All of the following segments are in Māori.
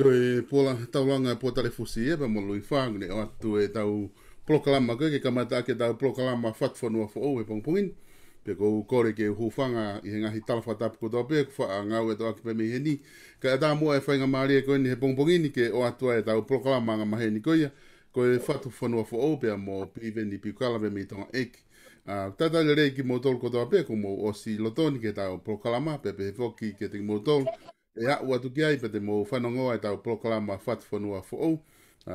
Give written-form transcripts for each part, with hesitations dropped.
Koe pola taulanga po talefusi pa mo lui fang ne atu e tau proklama ke kamata ke tau proklama fatfonua fo o e pongpongin pe ko kore ke hufanga I ngahi talfatap ko dope fa ngau e to ak pe miheni ka ta mo e fainga mari ko ni he pongpongin ke o atu e tau proklama nga maheni ko ia ko e fatfonua fo o pe mo piveni pikala pe mi tonga ek tata le ki mo tol ko dope ko mo o si lotoni ke tau proklama pe pe foki ke te mo tol e a ua tuki ai pete mo whanongoa e tau proklama whatwhanua fo au.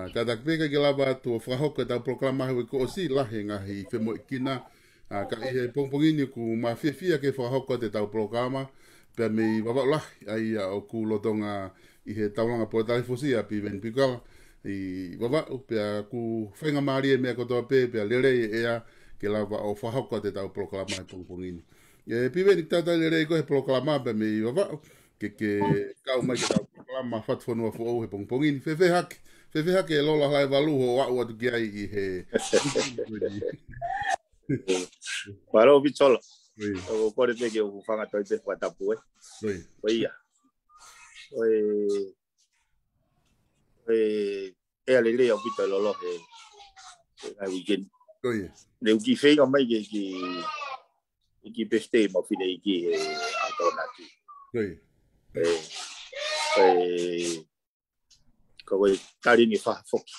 Tatak peka ke lava tu o whahoka e tau proklama hewe ko o si lahe ngahi whemo ikina. Ka ihe pongpongini ku mawhiawhia ke whahoka te tau proklama. Pea me wawak lahi ai o ku lotonga I he taulanga po e talifosia pi ven pikala. I wawak pea ku whenga maari e mea kotoa pe pea lerei e ea ke lava o whahoka te tau proklama e pongpongini. E pi ven tata lerei ko he proklama pea me wawak. ke kau mai ke tau proklama whatwhanua fo au he pongpongini. Fefe hake e lola hai walu ho wau atu ki ai I he... Waro bicholo. O kore peke o whanga toi te whatapu e. Oia. E ale lea o pita lolo he ngai weekend. Le uki whenga mai ke ki peste ma whine I ki he atonaki. Kowe tari ni fa foki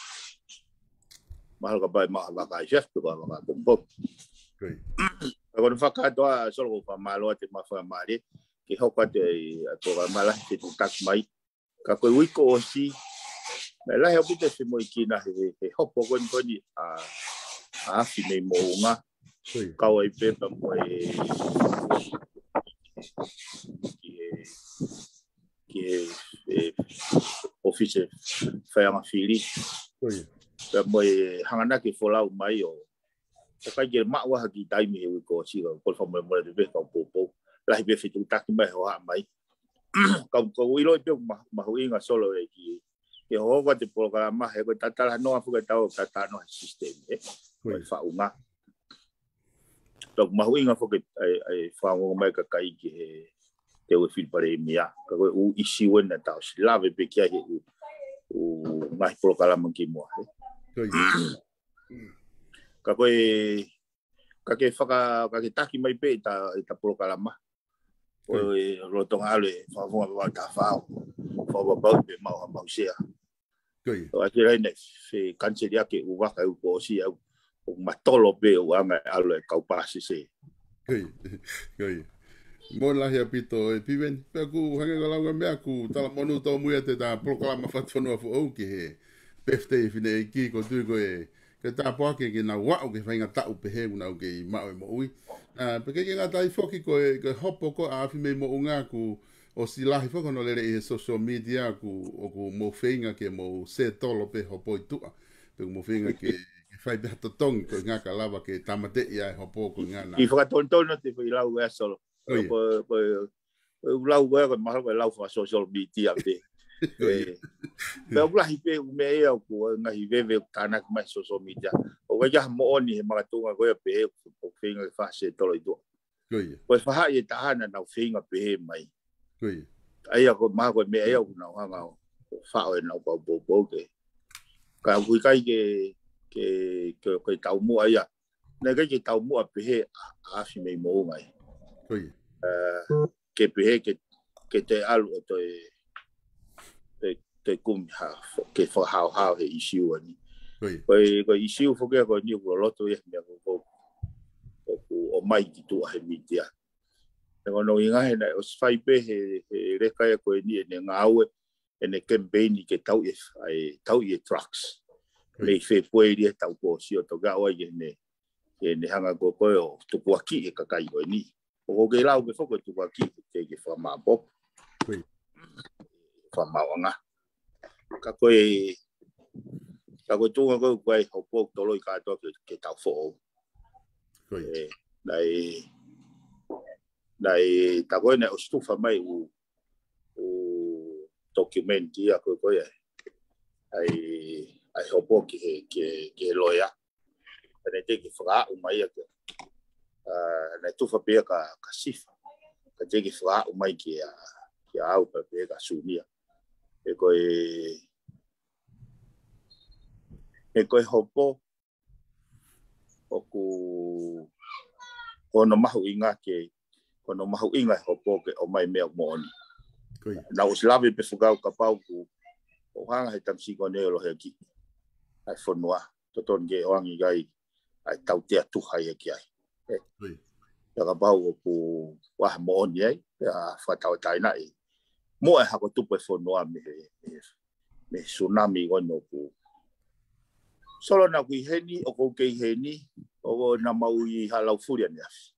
mahal ka bai mahal ka chef to ba ma bombo ko fa ka to solo fa malo te ma fa mari ki hoka te to ba mala te tu tak mai ka ko wi ko si la he pite se mo ki na he hopo ko ni a fi nei mo nga ka wai pe pa mo que office fai uma fili pe moi hangana ke fola mai o ka ge ma wa ki dai mi e ko si ko fa mo mo de be ka popo la be fitu tak mai ho mai ka ko wi lo pe ma ho inga solo e ki e ho ko te programa he ko tata no afu ka tau tata no system e ko fa uma to ma ho inga fo ke ai fa mo mai ka kai ki te o fil pare mia ka o isi wena tau si lave pe kia he o mai programa ki mo ka ke faka ka ke taki mai pe ta programa o rotonga le fa fa ta fa ba pe ma sia o ati rene se cancelia ke o wa ka o si o matolo pe o anga alo ka pasi se Koi. Mo lahi apito e piven. Pe ku hanga galanga mea ku tala monu tau muia te tā proklama whatwhanua fo au ki he. Pefte i fine e ki ko tui ko e. Ke tā poake ke na wau ke whainga tau pe he unau ke i mau e mo ui. Pe ke ngā tai whoki ko e hopo ko a awhi mei mo unga ku o si lahi whaka no lere i he social media ku o ku mo whainga ke mo se tolo pe hopo i tua. Pe mo whainga ke whai pe hata tongi ko ngā ka lava ke tamate i ai hopo ko ngā nā. I whakatontona te whi lau ea solo. Lau ea koe maha koe lau wha social media te. Pea ulahi pe ume ea ko ngahi vewe tānak mai social media. O kai jaha mo oni he makatunga koe pe he o whainga ke wha se tolo i tua. Koe whaha i e tahana nau whainga pe he mai. Aia ko maha koe me ea kuna hanga o whao e nau pau pau ke. Ka hui kai ke tau mua ia. Nā kai ke tau mua pe he a awhi mei mo ngai. Ke pe he ke te alu o te kumi ke whahau he isiu ani. Ko isiu whokea ko ni ua loto e mea ko o mai ki tua he mitia. Ngo no inga he nai o swhai pe he reka e koe ni e ne ngāue e ne campaigni ke tau e trucks. Mei whe poeri e tau po si o to gawa i ne hanga ko koe o tupuaki e kakai koe ni. O ke lau ke whoko tupuaki ke whamabo. Whamawanga. Ka koe tunga koe hopo tolo i katoa ke tau who. Nai ta koe ne o stufa mai u documenti a koe ai hopo ke loia. Nai te ki whaka umai ake. Nai tufa pia ka sifa. Ka te ki whaka umai ki au pa pia ka sumia. E koe hopo oku kono mahu inga kono mahu inga hopo ke o mai mea mooni. Na usilawe pe whakau ka pau ku o hanga he tamsi kone olo he ki. Ai whanua. Toton ke oangi gai ai tau te atuhai e ki ai. Ia ka pau o ku waha mooni ai. Ia whatau taina i. Mo e hako tupu e whanua me tsunami kono ku. Solo na kui heni o kou kei heni o na mau i halau furia ni afi.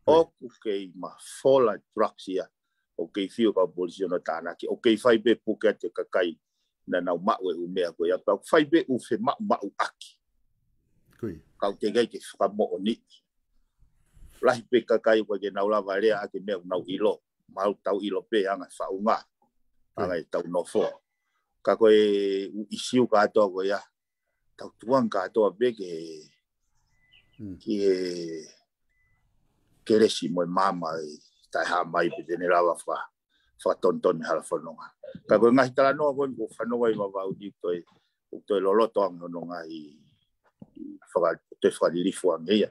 O ku kei ma fola trucks ia. O kei fio ka polisi ono tānaki. O kei whai be puke te kakai na nau mau e umea koe. Ia pau whai be u whe mau aki. Kau te gai ke whakamo'o ni. Lahi pe kakai koe ke nau lava rea ake mea nau ilo. Mau tau ilo pe anga whaunga. Anga i tau nofo. Ka koe isiu ka atoa koe ia. Tau tuang ka atoa pe ke resi moe mama i tai ha mai pe tene lawa whatonton hala whanonga. Ka koe ngahi tala noa koe ko whanonga i wawau di toi loloto ang nonga i te whadirifo ang ia.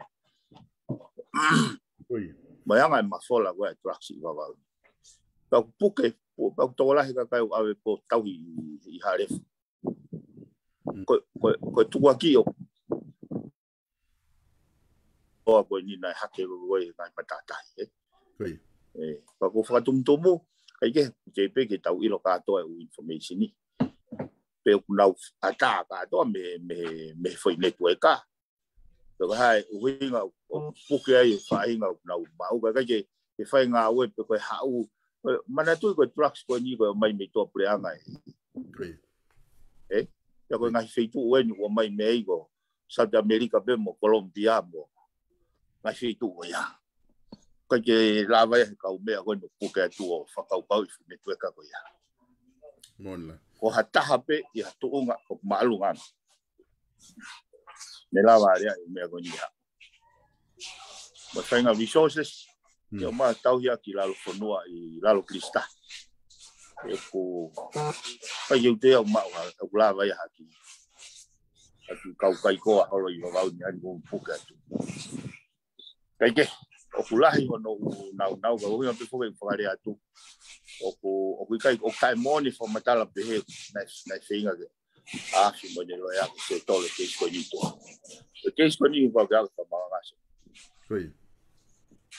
Mai anga e mawhola koe e traksi i wawau. Pau puke, pau tōlahi ka kai o awe po tauhi i harefu. Koe tuaki o oa koe ni nai hake koe ngai matatahi. Pau ko whakatumtumu, kai ke ke tau ilo katoa e information ni. Peo kunau ata katoa me foi netu e ka. Peo hai uhinga o puke ai whainga kunau mau kai ke whainga ue pe koe hau. Mana tui koe trucks koe ni koe mai me tō preanga e. Ia koe ngahi wheitu ue ni ua mai mei ko South America pe mo Colombia mo. Ngahi wheitu ue ia. Kai ke lawa e kau mea koe no puke atu o whakau pau i whine tueka koe ia. Mona. Ko hataha pe i hatuunga o maalunga. Me lawa rea i mea koe ni ha. Mo whainga resources. Ia maa tauhia ki lalo whanua i lalo krista. E ko pai eu te au mau au lawa ia haki. Haki kau kai koa holo i wawau ni ani kong puke atu. Kai ke, o kulahi hono nau ka uhinga pe fuke i whakare atu. O kai o kai moni whamatala pe he nai whinga ke. Afi mo ne loa ke se tole keis koe ni toa. O keis koe ni wau ke au ka mga ngase.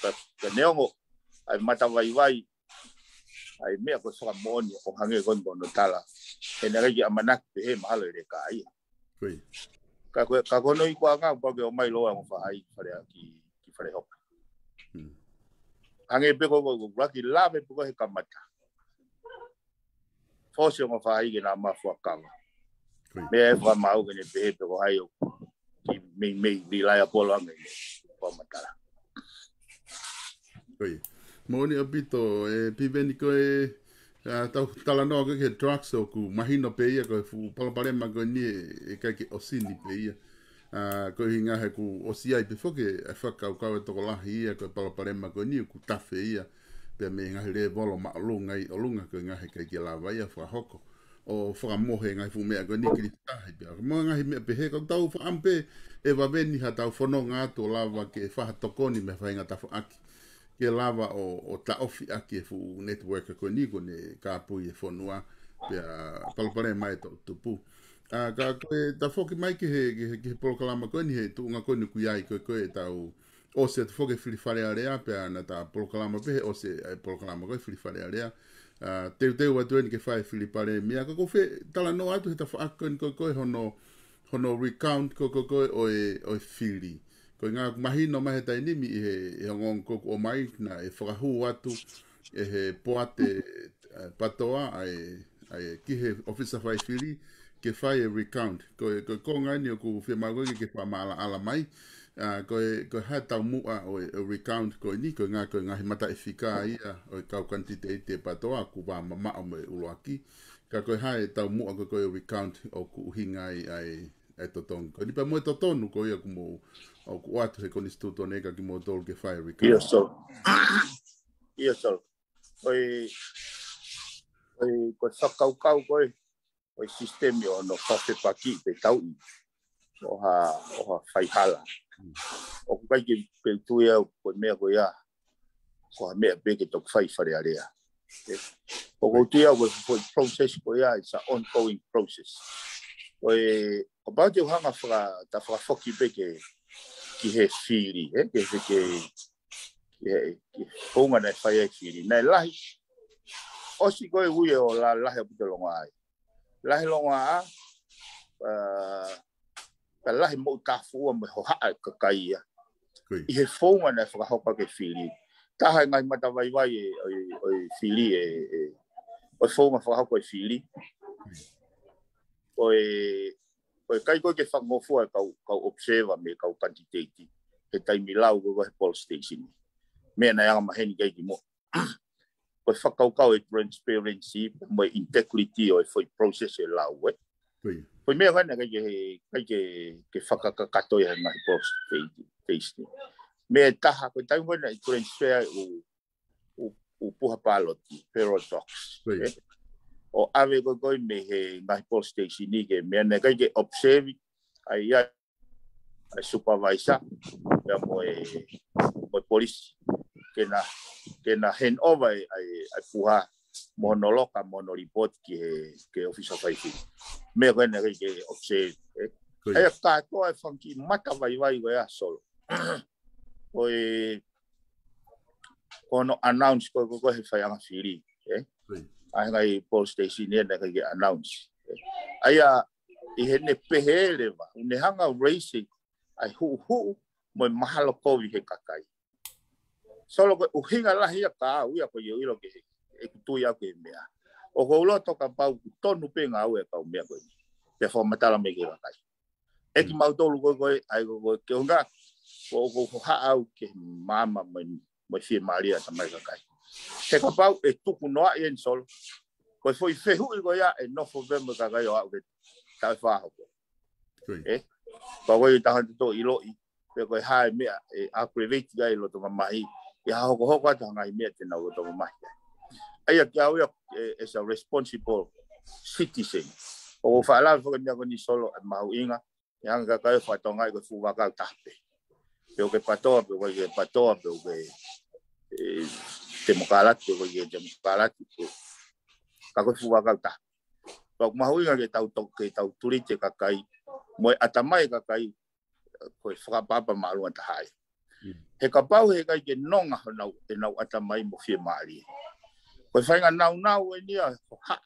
ka neongo ai mata vai ai mea ko sa moni o hange kon bono tala e na ri amanak pe mahalo le kai ka ko noi kwa nga pa o mai lo ang fa ai fare ki fare hok hange pe ko raki lave po he kamata fosse mo fa ai na ma fo kanga me fa mau ke pe ko ai ki me di la ya polo ang pa matala Moni apito piveni ko tala no ke trucks o ku mahino pe ia ko fu pala ma ko ni ka ke osini pe ia ko hinga he ku osia pe fo ke fa ka to la ia ko pala ma ko ni ku tafe ia pe me nga le bolo ma lunga i lunga ko nga he ke la vai fa hoko o fa mo he nga fu me ko ni ki ta he pe mo nga he me pe he ko tau fa ampe e va veni ha tau fono nga to lava ke fa tokoni me fa nga ta fa aki ke lava o ta ofi aki fu network ko ni ko ne ka pu e fonua pe palpare mai to tupu ka ko ta foki mai ke ke proclama ko ni he tu nga ko ni ku yai ko ta o se foki fili fare area pe na ta proclama pe o se proclama ko fili fare area te wa tu ni ke fa fili pare mia ko fe tala no atu ta fa ko hono recount ko o fili ko nga mahino mai ta ni mi e ngon ko o mai na e frahu atu e he poate patoa ai ki he officer fai fili ke fai recount ko nga ni ko fe mago ke fa mala ala mai ko ha ta mu o recount ko ni ko nga mata efika ia o ka quantity te patoa ku ba mama o me uloaki ka ko ha ta mu ko recount o ku hinga ai totong ko ni pa mo totonu ko ia como o quatro se con istituto nega que motor que fai recount ia so oi ko sakau oi sistema o no fafe paki pe tau o ha fai hala o kai ke pe tu ia ko me ko ia ko me be ke to fai fare area o ko tu ia was process ko ia it's an ongoing process oi about you hanga fra ta fra foki pe ke ki he fili ke ponga na fai fili na lai o si ko ui o la puto longa ai la longa ka la mo ka fu mo ha ka kai i he fonga na fa hopa ke fili ta ha ngai mata vai o fili o fonga fa hopa fili o kai ko ke fa mo fu ka observa me ka quantity ke tai milau go police station me na yang ma hen ke mo o fa ka transparency mo integrity o foi process e lau foi me ga ke fa ka to ya na police station me ta ha ko tai mo na transfer o puha paloti paradox o ave go me he na police station ni ke me na ke observe ai ya supervisor ya mo police ke na hand over ai puha monoloka report ke officer fighting me go na ke observe ai ka to ai funky mata vai go ya solo oi ono announce ko he fai anga fili ai ngai police station ni na ke announce aya i hene pehele va ne hanga racing ai hu mo mahalo ko vi he kakai solo ko uhinga la hia ka uia ko yo ilo ke e tu ya ke mea o ko lo to ka pau tonu pe nga u e ka mea ko te fo matala me ke kakai e ki mau tolu ko ai ko ke unga ko ha au ke mama mo fi maria ta mai kakai te ka pau e tu ku no en solo ko foi fehu ko ya e no fo vem ka ga yo au ke ta fa ho ko ta to ilo i pe ko ha me e aggravate ga ilo to mai ya ho ko ta ngai me te na to mai ai ke au as a responsible citizen o fa la fo ni ko ni solo mau inga yang ka ka fa to ngai ko fu wa ka ta pe o ke pato pe ko ke pato pe o ke demokrat pe ko ke demokrat ka ko fu wa ka ta ko mau inga ke tau turi te kakai mo atamai kakai ko fra papa malu ta hai He ka pau he kai ke nonga nau ata mai mo fie maari. Koe whainga nau e nia, ha,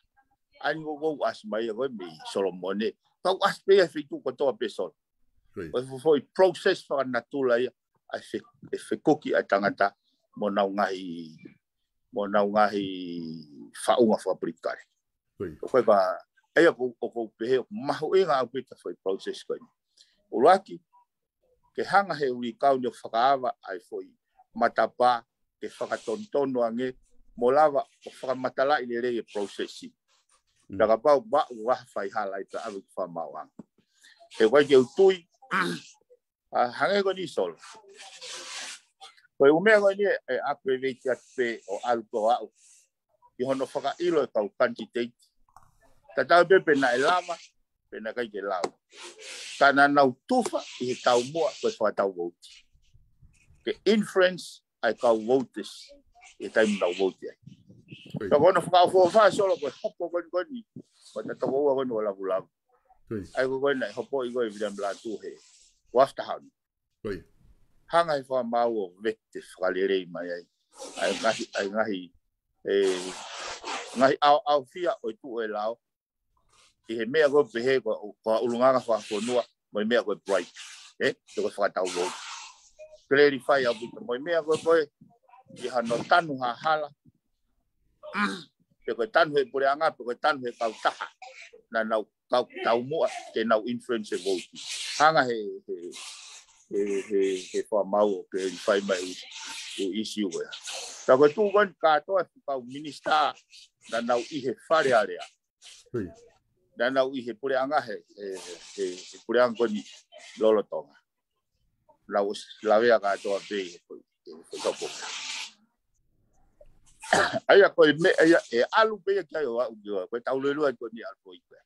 ani go as mai e koe mi Solomone. Kau as pe e whitu kotoa pe sol. Koe foi process whaka natula ia, ai e koki a tangata mo nau ngahi whaunga whaprikare. Koe ka, eia ko pehe, mahu e ngā pita foi process koe. Uraki, ke hanga he uri kau ni whakaawa ai foi matapa ke whakatontono ange mo lava o whakamatala i le rei processi. Taka pau ba waha whai halai ta awi whamauang. He koe ke utui, hange ko ni sol. Koe umea koe ni e akwe veiti atpe o aluko au. I hono whakailo e kau candidate. Tatau pepe na e lama, pena kai ke lau. Kana nau tufa i he tau mua koe whakatau vote. Ke inference ai kau voters i taimu nau vote ai. Ka kono whakau whaa solo koe hopo koni. Koe ta toko ua koni o lavu. Ai koe nei hopo i koe vidam la tu he. Wafta hauni. Hanga i wha mau o vete whakalirei mai ai. Ai ngahi au fia o tu e lao. I he mea koe pehe koe ulunganga whakonua. Moi mea koe bright. Te koe whakatau vote. Clarify au pita. Moi mea koe i hano tanu hala. Te koe tanu he pure anga, te koe tanu he kau taha. Na nau kau tau mua ke nau influence vote. Hanga he wha mau o clarify mai u issue wea. Ta koe tu koe katoa kau minister na nau i he whare area. Na nau i he pure anga he pure anga koni lolotonga. Lawea katoa pe he topo. Aia koe me e alu pe kia yo au yo koe tau lelua ko ni alpo i koe.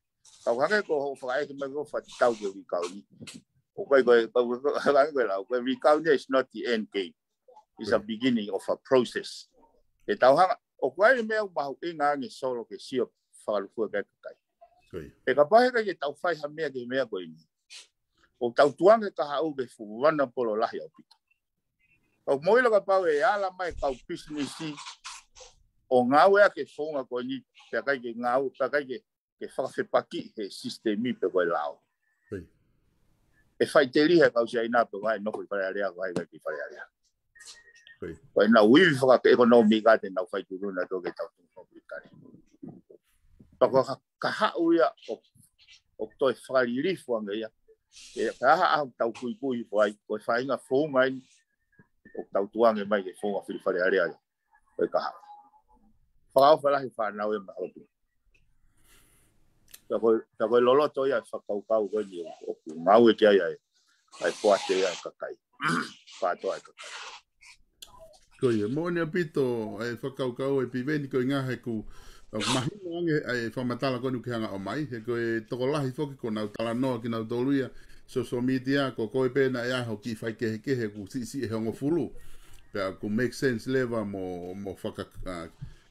Kau hange ko ho whakae ke mai ko whatitau ke wikau ni. O koe hange koe lau, koe wikau ni is not the end game. It's a beginning of a process. E tau hanga, o koe mea mahu e ngā nge solo ke sio whakalufua kai kakai. E ka pahe kai ke tau whai ha mea ke mea koe ni. O tau tuange ka hau ke fuwana polo lahi au pita. Kau moila ka pau e ala mai kau businessi o ngau ea ke whonga koe ni, te kai ke ngau, te kai ke whakawhepaki he sistemi pe koe lao. E whai te rihe kau si aina pe koe noko i whare area koe kai ki whare area. Koe na uiwi whaka ekonomi ka te nau whai turuna tō ke tau tūngu kare. Pako ka hau ia o toi whakaririfu anga ia. E ka aha ahu tau kui whai, koe whainga whonga ini, o tau tuange mai ke whonga whiri whare area ia. Koe ka hau. Whakau whalahi whanau e mahotu. Ta koe loloto ia whakaukau koe ni o ngau e kia ia ai poate ia kakai. Whātoa e kakai. Koe, mōne a pito e whakaukau e piveni koe ngahe ku mahino ange e whamatala konu ki hanga o mai. He koe toko lahi whoki ko nau tala noa ki nau toluia social media ko koe pēna e aho ki whai kehe ku si e hongo fulu. Pea ku make sense leva mo whaka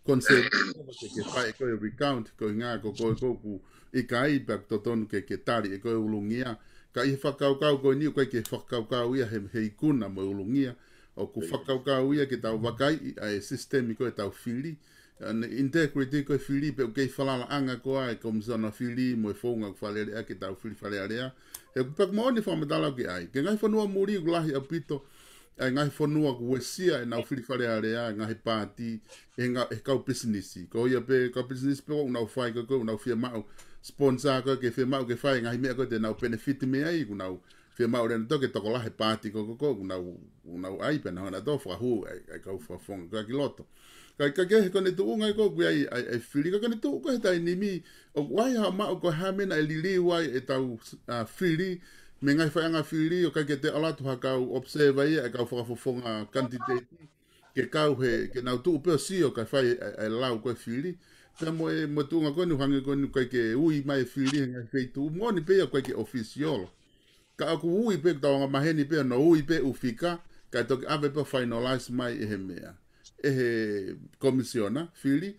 concept ke whai koe recount koe ngā ko koe koku i kai pea totonu ke tari e koe ulungia. Ka i whakaukau koe niu koe ke whakaukau ia he ikuna mo ulungia. O ku whakaukau ia ke tau wakai ai system i koe tau whiri. Integrity koe whiri pe kei whalala anga koa e komisona whiri mo e whaunga ku whalearea ke tau whiri whalearea. He ku pak maoni whamatala ki ai. Ke ngai whanua muri ku lahi au pito e ngai whanua ku wesia e nau whiri whalearea e ngai pāti e kau businessi. Ko ia pe kau business pe o nau whai koe nau whia mau sponsor koe ke whia mau ke whai ngai mea koe te nau benefit mea i ku nau whia mau rena toke toko lahi pāti ko nau aipe na hana tō whahu e kau whafonga koe ki loto. Ka kehe kone tu ungai ko kui ai whiri ka kone tu koe tai nimi o wai ha mao ko hamena e lili wai e tau whiri me ngai whaianga whiri o kai ke te alatu ha kau observe ia e kau whakafofonga candidate ke kau he ke nau tu upeo si o kai whai e lau koe whiri ta mo e mo tu unga kone hange kone kai ke ui mai whiri ngai whaitu moni pe o kai ke official ka aku ui pe tau nga maheni pe no ui pe ufika kai toki ave pe finalize mai e he mea e komisiona whiri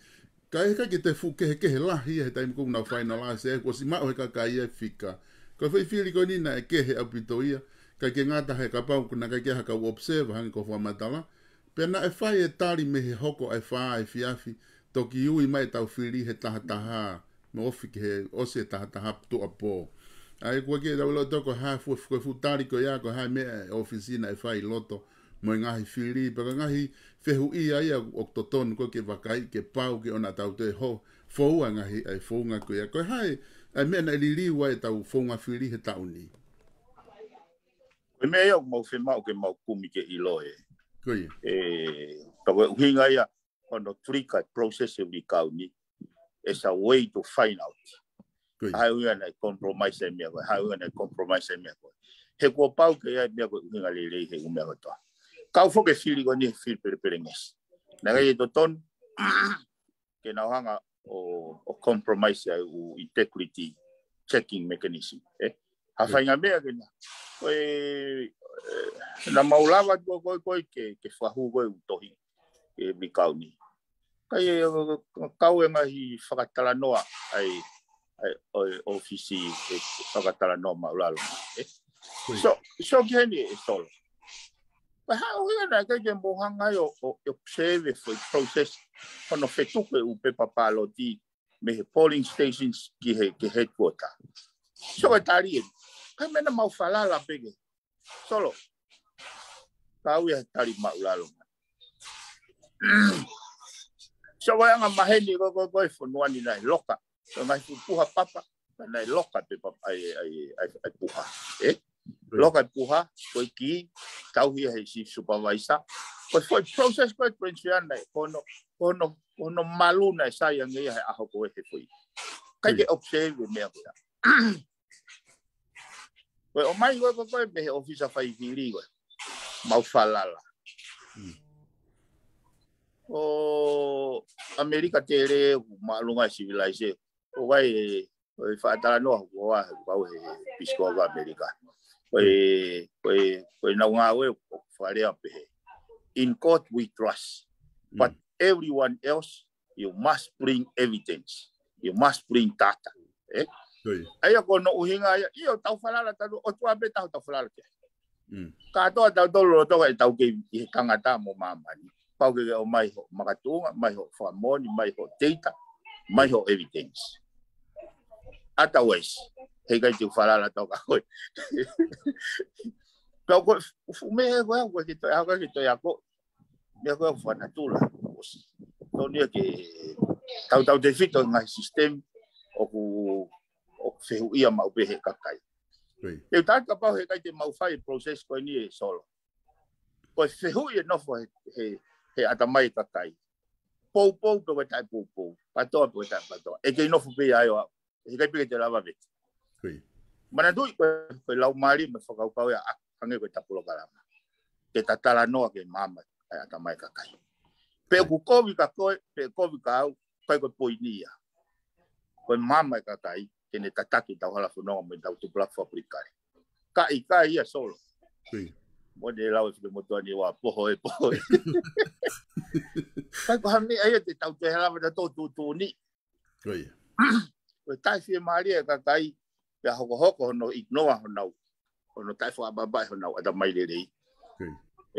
ka e ka ke te fu ke lahi e taimi kou nau finalize e ko si mao he ka kai e fika ko whai whiri ko nina e kehe au pito ia kai ke ngata he ka pau kuna kai ke ha ka observe hangi ko fa matala pena e fai e tali me he hoko e fai fiafi toki ui mai tau whiri he taha me ofi ke he ose taha tu apo ai kua ke lau lo toko ha fu tari ko ia ko ha me ofisina e fai loto mo ngahi whiri pa ngahi fehu ia o toton ko ke vakai ke pau ke ona tau te ho fou ngahi ai fou nga ko ia ko hai ai me na lili wa tau fou nga whiri he tauni me yo mo fe mau ke mau kumi ke iloe koi tawe hinga ia on the trika process of the county is a way to find out how we gonna compromise me how we gonna compromise me he ko pau ke ia me ko hinga le he me ko to kau fo ke fili ko ni fil perenges na ga to ton ke na hanga o compromise o integrity checking mechanism hafainga mea ke na na maulava ko ke fahu ko utohi ke bikauni kai kau e mai whakatala noa ai ofisi whakatala noa maulalo so kene e solo pa ha o na ka ke mohanga yo observe for process ono fetuke u pe papaloti me polling stations ki headquarter so tari kai mena mau falala pege solo kau ya tari maulalo so wa nga maheni ko fonua ni nai loka so ngai puha papa nai loka pe papa ai puha loka puha ko ki tau hi si supervisor ko foi process ko principal nai kono maluna sa yang ngai a ho ko he foi kai ke observe me ko o mai ko me officer fai viri ko mau falala o America tere malunga civilization o vai fa tala no wa he pisco ga America na nga we fare ape in court we trust but everyone else you must bring evidence you must bring data ai ko no uhinga io tau falala tau o tua be tau falala ke ka to lo to tau ke kangata mo mama pau ke o mai ho makatunga mai ho famoni mai ho data mai ho evidence ata wes he ga tu falala to ka ko ko fume ko ke to ya ko me ko fa natula to ni ke tau de fito ngai system o feu ia mau be he kakai e ta ka pau he kai te mau fai process ko ni solo ko feu ia no fo he atamai kakai pou pe tai pou pato pe tai pato e ke no fo be ai he kai pe te lava vet mana dui ko lau mari me fo kau ya ange ko tapulo kalama ke tatala no ke mama atamai kakai pe ku ko vi ka ko pe ko vi ka pai ko poinia ko mama kakai kene tataki tau hala funo me tau tu platform aplikare ka ia solo mo de lau se mo to ni wa poho kai ko hami ai te tau te hala me to ni ko tai fi maria kakai pe hoko no ignore no tai fo baba no ada mai le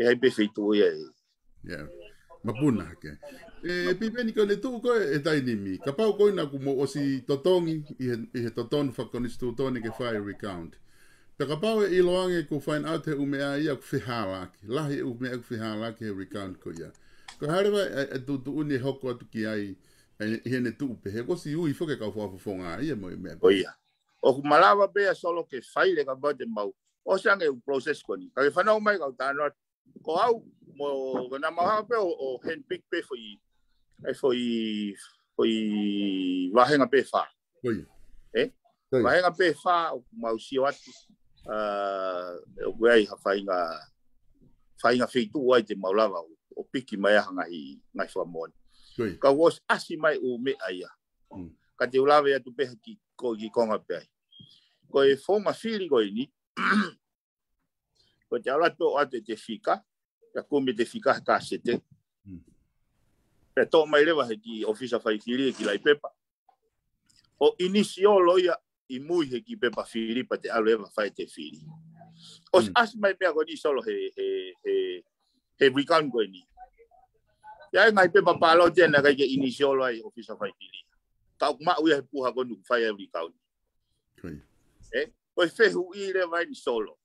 e ai be feito mapuna ke pipeni ko le tu ko e tai nimi ka pau ko na como osi totongi i toton fa constitutoni ke fire recount pe ka pau i loange ko find out he umea ia ku fihala ki lahi umea ku fihala ke recount ko ia ko harva tu uni hoko tu ki ai he ne tu pe he ko si ui fo ke ka fo fonga ia mo me oia o malava be solo ke faile ka bode mau o sange u process ko ni ka fa no mai ka ta no ko au mo na ma pe o hen pick pe foi vahenga pe fa vahenga pe fa mau si atu wei ha fainga fitu wai te maulava o piki mai hanga i ngai fa mon ka was asi mai o me aia ka te ulava ya tu pe ki ko ki konga pe ko e fonga fili ko ni ko te ala to ate te fika ya kome te fika ka sete pe to mai lewa he ki officer fai fili ki lai pepa o inicio loia i mui he ki pepa fili pa te alo eva fai te fili Os as mai pe ko ni solo he recount ko ni. Ya ngai pe papalo je na ke initial ai officer fai pili. Ka ma u he puha ko nu fai recount. Oi fe hu I le vai ni solo.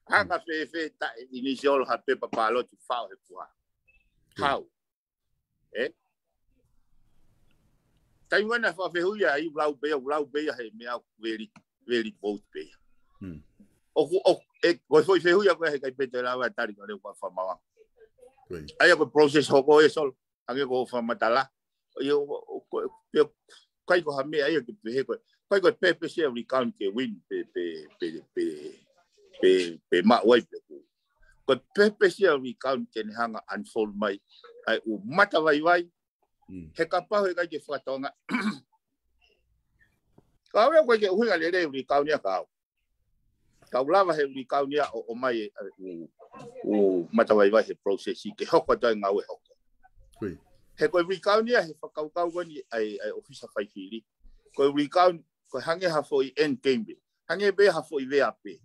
Hanga fe ta initial ha pe papalo tu fa he puha. How? Tai wana fa fe hu ya I lau be he me au very both be. O ko foi fe hu ya ko he kai pe te la wa tari ko le wa fa ma. Ai ko process ho ko e sol ange ko fa matala. Yo kai ko ha me ai ke he ko kai ko pe se recount ke win pe ma wai pe ko pe se recount ke hanga unfold mai ai u mata vai he kapa he kai ke fatonga ka we ko ke hunga le recount ya ka lava he recount ya o mai u mata vai he process ke hoko ta nga we hoko he ko recount ya he fakau ni ai officer fai fili ko recount ko hange ha foi end game hange be ha foi ve ape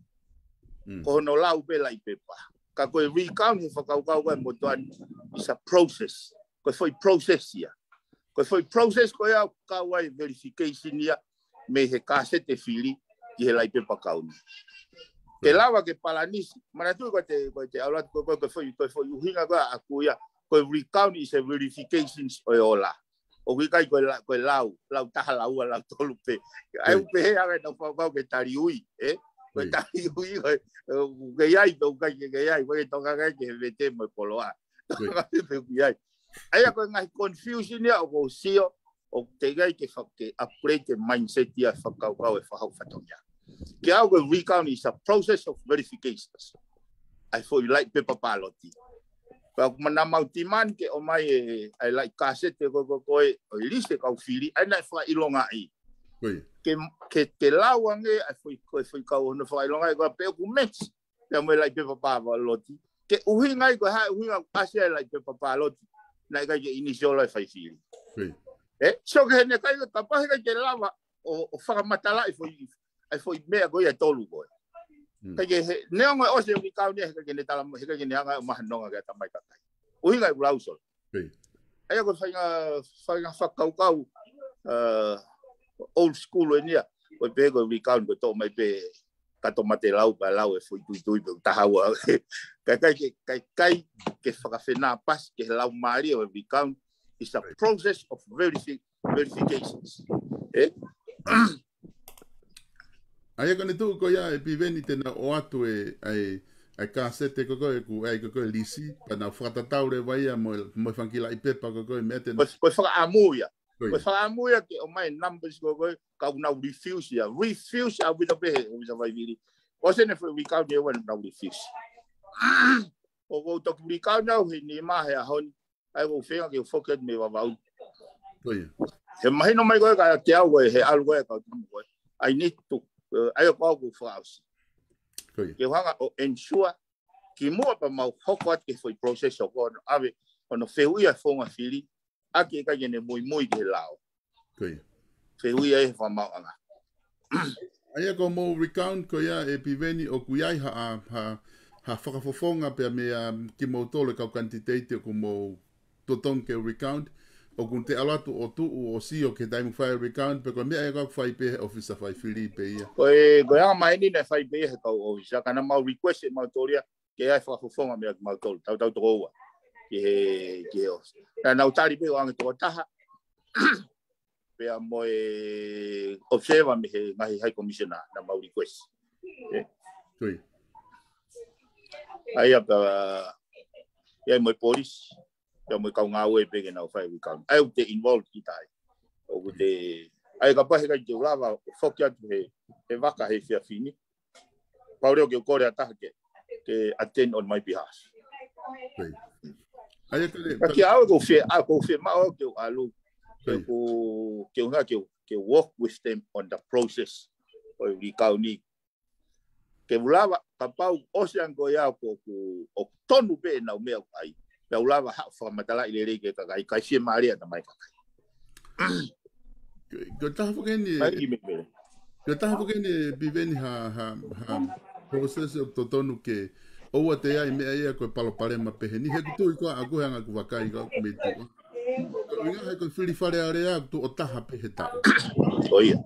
ko no lau be lai pepa ka ko recount he fakau ko mo toan is a process ko foi process ya ko foi process ko ya ka wai verification ya me he kasete fili ki he lai pepa kauni ke lava ke palanis mana tu ko te alat ko foi hinga ko aku ya ko recount is a verification ola o ki kai ko lau ta lau tolu pe ai pe ave no pa ke tariui ko tariui ko yai to ka ke yai ko to ka ke vete mo poloa ai ko ngai confusion ya o sio o te gai ke upgrade mindset ya fa ka e fa hau fatonya ke au recount is a process of verifications I for like paper paloti pa mana mautiman ke o mai ai like kasete ko o liste ka fili ai na fa ilonga I ke lawange ai foi ka no fa ilonga ko pe ku match ya mo like paper paloti ke uhinga ko ha uhinga asia like paper paloti na ga initial ai fa fili so ke ne kai ka pa ke lava o fa matala ai foi me go ya tolu go ke ne ngo o se mi ka ne ke ne tala ke ne anga ma no ga ta mai ka o inga browser ai ko fa kau old school enia o pe go recount go to mai pe ka to mate lau pa lau e foi tu ta hawa kai ke fa fena pas ke lau mari o recount is a process of verifications Ai ko tu ko ya e piveni tena o atu ai kasete ko ko lisi pana frata taure vai mo fankila I pepa ko mete ko fa amuya ke o mai numbers ko ka una refuse a with a be vai viri o se ne foi recount e wan na refuse o go to recount na ni ma he hon ai go fe ke focus me va he mai no mai go ka te au he algo ka tu I need to ai ko go flaus ke hanga o ensure ki mo pa mau hokot ke foi process o ko ave ono feuia fonga fili aki ka gene moi ke lao feuia e fa mau anga ai ko mo recount ko ya e piveni o kuiai ha whakafofonga pe me ki mo tole ka quantitative ko mo totong ke recount o kun te alatu o tu o si o ke time fire recount pe ko me ai ka fai pe officer fai Filipe ia ko ya mai ni na fai pe ka o ja kana mau request mau toria ke ai whakafofonga me mau tol tau to wa ke o na utari pe ang to taha pe mo observa me ngai high commissioner na mau request ai apa ya mo police ya mo ka nga we pe na fai recount ai te involved kita o te ai ka pa he ka jurava fokia he vaka he fia fini paure ke ko re ata ke attend on my behalf ai que algo fe ma o que alu que work with them on the process o recount ni ke ulava kapau ocean go ya ko o tonu be na me ai pe ulava ha fa matala ile ke ka si maria ta mai ka ko ta fo ke ni biveni ha proceso to tonu ke o te ai me ai ko palo pare ma pe ni he tu ko aku hanga ku vakai ko me tu ko inga he ko fili fare area tu o taha pe he tau Oia.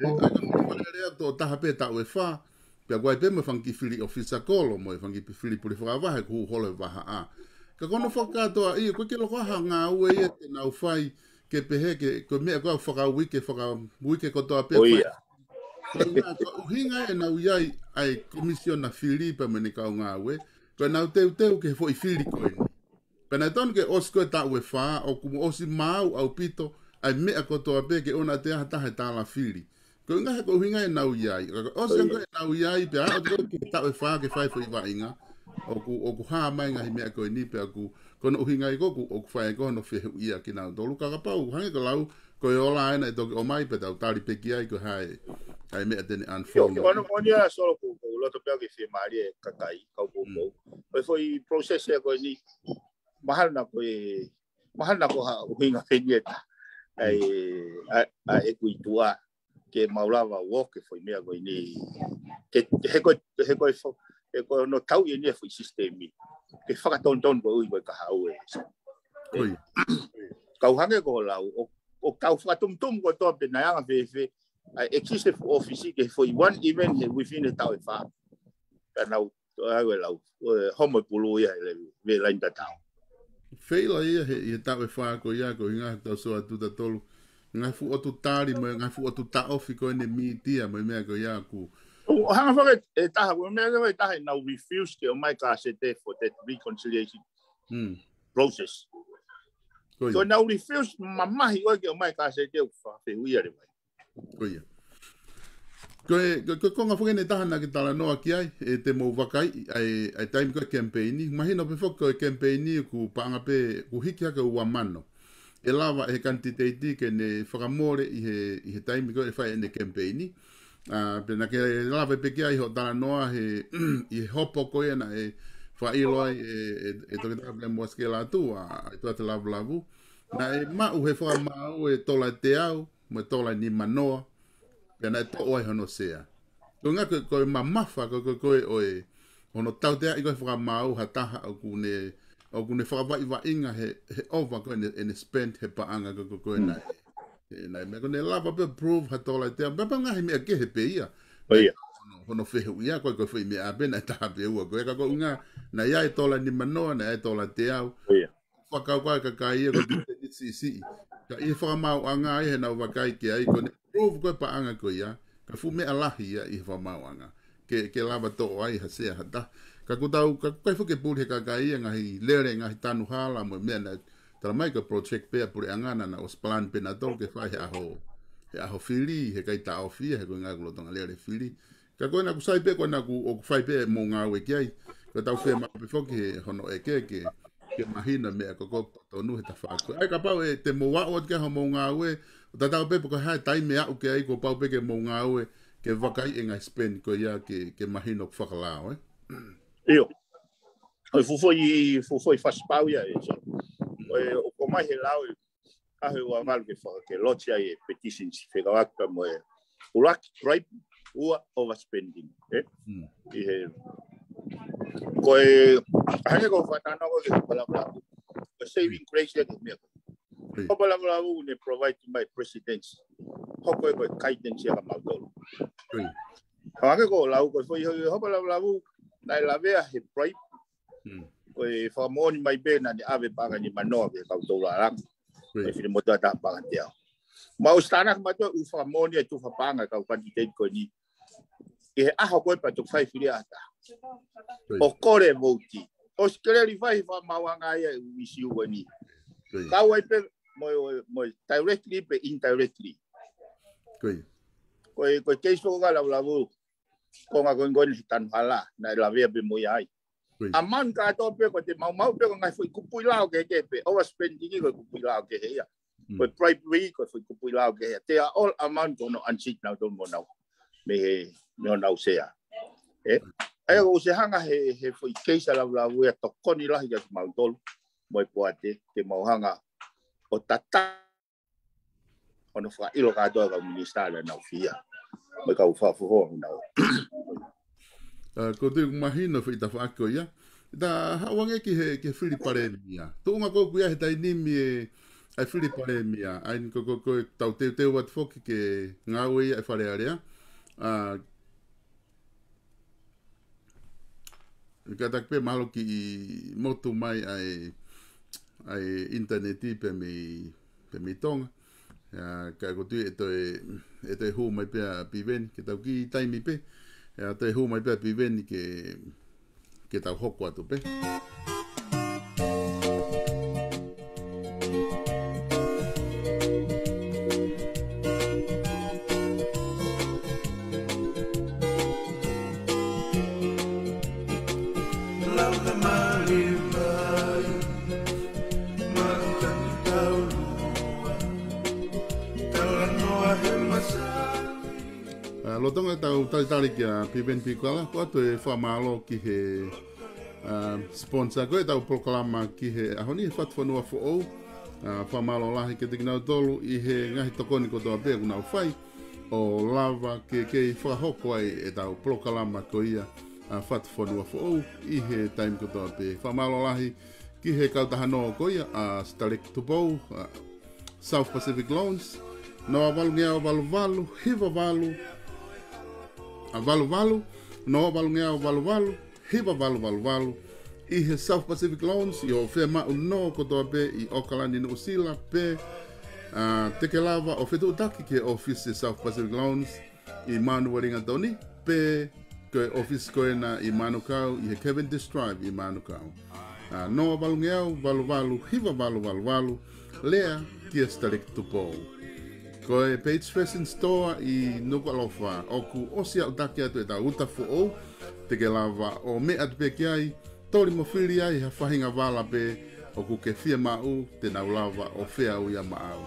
ai ko fili fare area tu o taha pe tau e fa pe guai pe me fangi fili ofisa kolo mo fangi pe fili puli fa va he ku hole va a ka kono foka to ai ko ke lo hanga u e na u fai ke pe he ke ko me ko foka wiki ko to pe Oia. Hinga e nau iai ai komisiona Filipa me ni kau ngā we. Koe nau teu ke fo i fili koe ni. Pena tonu ke osi koe ta ue whaa o kumu osi mau au pito ai mea kotoa pe ke ona te aha tahe tāla fili. Koe ngahe ko hinga e nau iai. Osi anko e nau iai pe a o ke ta ue whaa ke whai fo i wa inga. O ku haa mai ngahi mea koe ni pe a ku kono uhinga i koku o ku whai koe no whihu ia ki nau tolu kakapau. Hange ko lau koe ola ena e toki o mai pe tau tari peki ai koe hae. Ai mea tene unfold. Yo, ono monia solo ku loto pia ke fi mari e kakai kau ku. Oi foi process e ko ni mahal na ko ha uhinga fenieta. Ai ku itua ke maulava walk foi mea ko ni ke he ko no tau e ni foi systemi. Ke faka ton ko ui ka hau e. Oi. Kau hange ko lau o kau faka tum ko to pe na anga fe existe office que foi one event within the town fa kana ai lau homo pulu ia le la inda town Feila ia he tawe wha ko ia ko inga tau so atu ta tolu. Ngai fu otu tari mo ngai fu otu ta ofi ko ne mi tia mo mea ko ia ku. o hanga fa e ta ko mea ko ta now refuse ke o mai ka se te for that reconciliation process. So now refuse mama hi ko mai ka se te fa fe uia le mai. Koia. Koe konga whakene tahana ki tala noa ki ai, e te mou wakai, ai taimi koe campaigni. Mahina pe whaka koe campaigni ku paanga pe, ku hiki haka ua mano. E lawa e kantiteiti ke ne whakamore i he taimi koe e whai ene campaigni. Pena ke lawa pe ki ai ho tala noa i he hopo koe na e whailoa e toki tāpile mua skela atu, e tua te lavu. Na e mau he whakamau e tola te au, mo tola ni manoa pena to oi hono sea ko nga ko mamafa ko oi hono tau te i ko fra mau hata o kune fra va inga he over ko ne spend he pa anga ko na me ko ne lava pe prove hatola te ba nga he me ke he pe ia hono fe ia ko fe me a bena ta pe u ko ka nga na ia e tola ni manoa na e tola te au whakau ka ia ko te si ka i whamau anga i he nau wakai ke ai ko ne prove koe pa anga ko ia ka fu me alahi ia i whamau anga ke lava to ai ha sea hata ka kutau ka kai fuke puli ka ia ngahi lere ngahi tanu hala mo mea na tala mai ka project pea puri angana na os plan pena tol ke whai he aho fili he kai ta ofia he koe ngā kulotonga lere fili ka koe na kusai pe koe na ku whai pe mo ngā we ki ai ka tau whea mape foki he hono e ke mahina mea ko tonu he ta whako. Ai ka pau e te moa o ke ho mo ngā ue, o ta tau pepo ka hae tai mea o ke ai ko pau pe ke mo ngā ue, ke wakai e ngai spend ko ia ke mahina o whakalao, Io. Oi fufoi whaspau ia e so. O ko mai he lau a he ua malu ke lotia e petitions whekawaka mo e urak tribe ua overspending. I he koe hange ko whatana ko ke palablabu ko saving grace ya ke mea ko palablabu ne provide to my presidents hoko ko guidance ya ka mautolo hange ko lau ko foi ho palablabu na lavea he bribe ko e famoni mai bena ni ave paga ni manoa ke ka tola ram e fili mo ta paga dia ma o stana ma to u famoni tu fa panga ka quantity ko ni e aho ko pa to fai fili ata o kore voti o skere fai fa mawanga ia isi wani ka wai pe mo directly pe indirectly ko ke so ga la bu ko nga ko tan hala na la via pe mo ai aman ka to pe ko te mau pe ko ngai foi kupui lao ke pe overspending ko kupui lao ke ia ko bribery ko foi kupui lao ke te all amount no unsit now don't know me no now say ai o se hanga he foi keisa la e to koni la ya mau tol moi poate ke mau hanga o tata ono fa ilo ka do ga minister na fia mo ka fa fo na Ko te mahino fi ta whaako ia. Da hawange ke whiri paremia. Tōnga kōku ia he tai nimi ai whiri paremia. Ai ko tau teu wat foki ke ngāwe ia e whare area. Katak pe mahalo ki motu mai ai interneti pe mi tonga. Ka ko tu e toi hu mai pe piven ke tau ki taimi pe. Toi hu mai pe piven ke tau hoko atu pe. Lotonga tau tari kia piven pikuala, ko atu e whamalo ki he sponsor koe tau proklama ki he ahoni he whatwhanua fo ou. Whamalo lahi ke te kinau tolu i he ngahi tokoni ko toa pēr kunau whai. O lava ke whahoko ai e tau proklama ko ia whatwhanua fo ou i he time ko toa pēr. Whamalo lahi ki he kautahanoa ko ia Starek Tupou, South Pacific Loans. Noa walu ngea o walu hiva walu. Valu, no valu, hiva valu, i he South Pacific Loans, i o whea mau no kotoa pe i Okalani no Usila pe teke lava o whetu utaki ke office South Pacific Loans i Manu Waringa Toni pe koe office koe na i Manukau, i he Cavendish Drive i Manukau. No valu, hiva valu, lea kia Starek Tupou. Koe Page Fashion Store i Nuku'alofa, oku osia utaki atu e tau uta fo ou, teke lava o me atu pe ki ai, tori mo whiri ai ha whahinga wala pe, oku ke fia mau, te nau lava o whea u ia maau.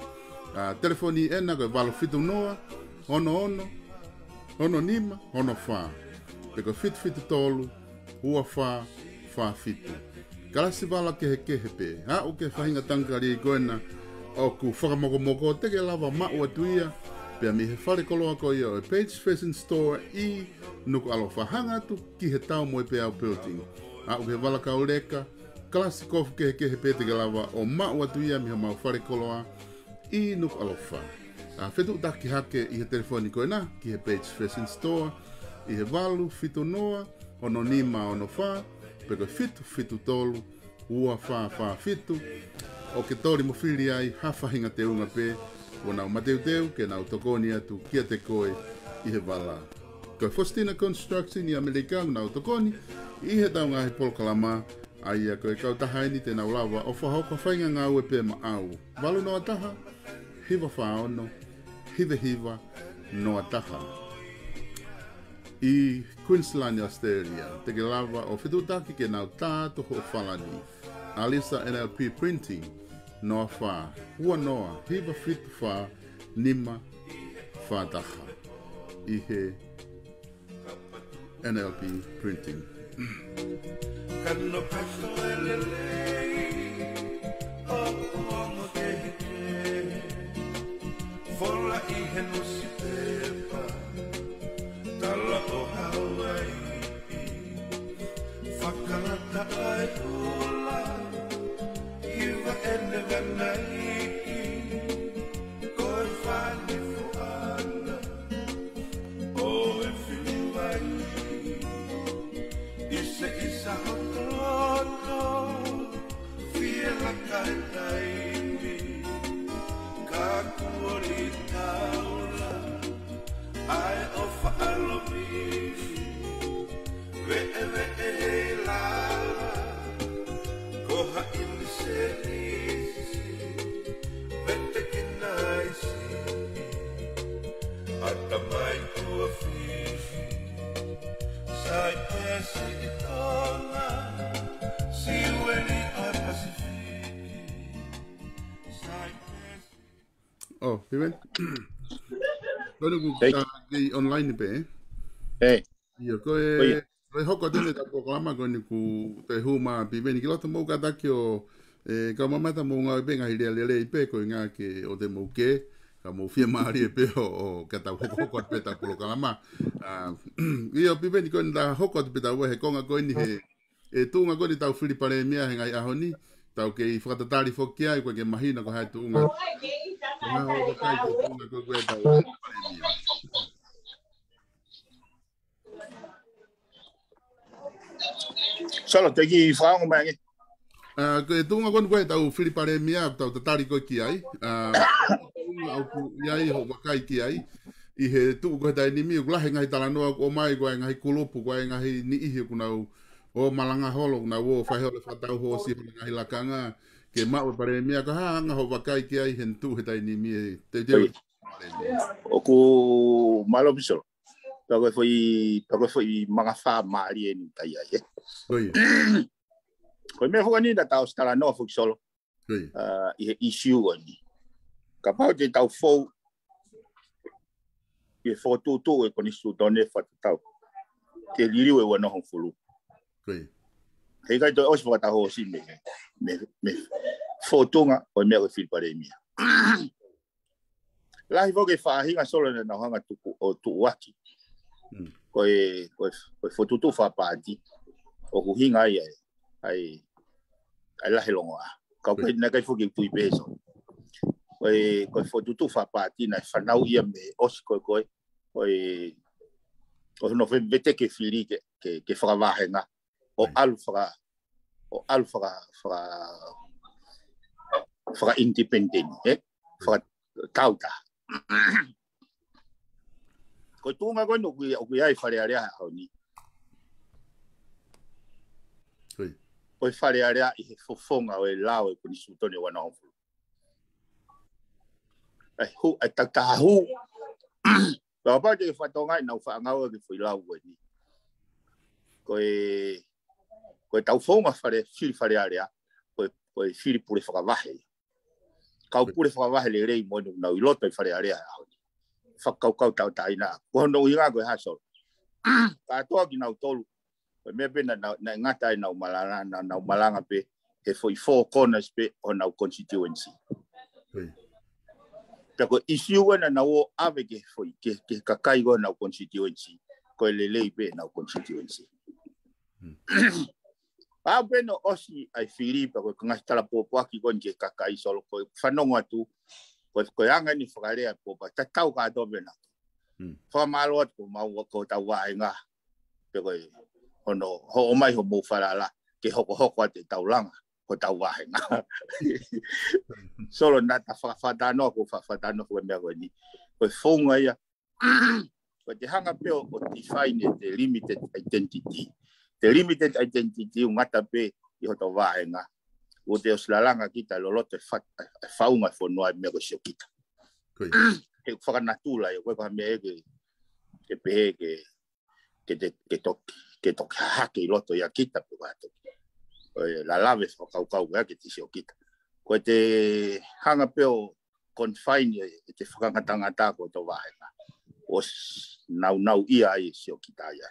Telefoni ena koe walo fitu noa, ono nima, ono wha. Te koe fitu tolu, ua wha fitu. Kalasi wala kehe pe, o ke whahinga tankari i koena, oku whakamoko teke lava mau atu ia, pia mi he whare koloa ko ia o Page Fashion Store i Nuku'alofa hanga atu ki he tau moe pe au building. O ke wala kau leka, klasikofu kehe pe teke lava o mau atu ia mi he mau whare koloa i Nuku'alofa. Whetu utaki hake i he telefoni koe na ki he Page Fashion Store, i he walu, fitu noa, ono nima, ono wha, peko fitu tolu, ua wha fitu, o ke tori mo whiri ai hawhahinga te unga pe, o nau mateu ke nau tokoni atu kia te koe i he wala. Koe Faustina Construction i Amerikanu nau tokoni, i he tau ngahi polkalama, ai a koe kautahaini te nau lawa o whahoko whainga ngā ue pe ma au. Walu noa taha, hiva whaono, hiva noa taha. I Queensland, Australia, te ke lava o whitutaki ke nau tāto ho whalani. Alisa NLP Printing, noa wha, hua noa, hiva fitu wha, nima, whataha. I he NLP Printing. Oh, Piven. Kono ku ki online pe. Ia koe hoko tene ta programa kono ku te huma Piven ki loto mo kata ki o ka mamata mo nga benga hile lele pe ko nga ke o te mo ke Kamu fia mari pe o kata hoko pe ta polo kalama. Io pipe ni kon da hoko pe ta we konga ko ni he e tunga ko ni tau fili pare mia he ngai ahoni tau ke whakatatari whoki ai koe ke mahina ko hai tunga. Nga ho kai ko tunga ko koe tau pare mia. Solo te ki whaongo mai nge. Ko e tunga kon koe tau fili pare mia tau tatari ko ki ai. Au ku iai ho wakai ki ai. I he tuku koe tai ni miu kulahe ngai talanoa o mai koe ngai kulupu koe ngai ni ihi kunau o malanga holo na wo whai hole whatau ho si hole ngai lakanga ke mau pare mia ka hanga ho wakai ki ai hen tu he tai ni mi te te o ku malo biso. Pako foi mga wha maari e ni tai ai. Koe mea whukani na tau stala noa fuki solo. I he issue o ni. Ka pau te tau fau i he whotūtū e koni sūtone whatatau. Te liriu e wana hong fulu. Hei kai toi osi whakataho si me whotunga o mea koe whilpare mia. Lahi voke whaahinga solo na hanga tuku o tuuaki. Koe whotūtū whapāti. O kuhinga ai lahi longoa. Kau koe na kai whuki pui peso. Koe whotūtū whapāti na whanau ia me osi koe o no vete ke whiri ke whakawahenga o alu whaka independent whaka tauta ko tunga koe no kui ai whare area hau ni koe whare area i he whofonga o e lao e kuni sutone wana honfu ai tatahu Bapa ke whatonga i nau whaangau ke whailau koe ni. Koe tau whaunga whiri whare area, koe whiri pure whakawahe. Kau pure whakawahe le rei moenu nau i loto i whare area hau ni. Whakau tau taina. Koe no inga koe hasol. Ka toa ki nau tolu. Koe mea pena na ngata i nau malanga pe he foi 4 corners pe o nau constituency. Ko issue na o ave ke foi ke kakai go na constituency ko le pe na constituency pa bueno osi ai firi pa ko nga tala popo aki kon ke kakai solo ko fanongo atu ko anga ni fagare po pa tatau ka do bena fa malo ko mau ko ta wa nga pe ko ono ho mai ho mo farala ke hoko ate taulanga ko tau wahe nga. Solo nata whakawhatano ko whakawhatano ko mea koe ni. Koe whaunga ia. Koe te hanga peo o define the limited identity. The limited identity o ngata pe i hoto wahe nga. O te oslalanga kita lolote whaunga whanua mea koe sio kita. He whakanatula i koe koha mea ke pehe ke toki hake i loto ia kita pe koe toki. La lave kau ke te sio kita. Ko te hanga peo confine te whakangatangata ko to wahenga. Os nau ia ai sio kita ia.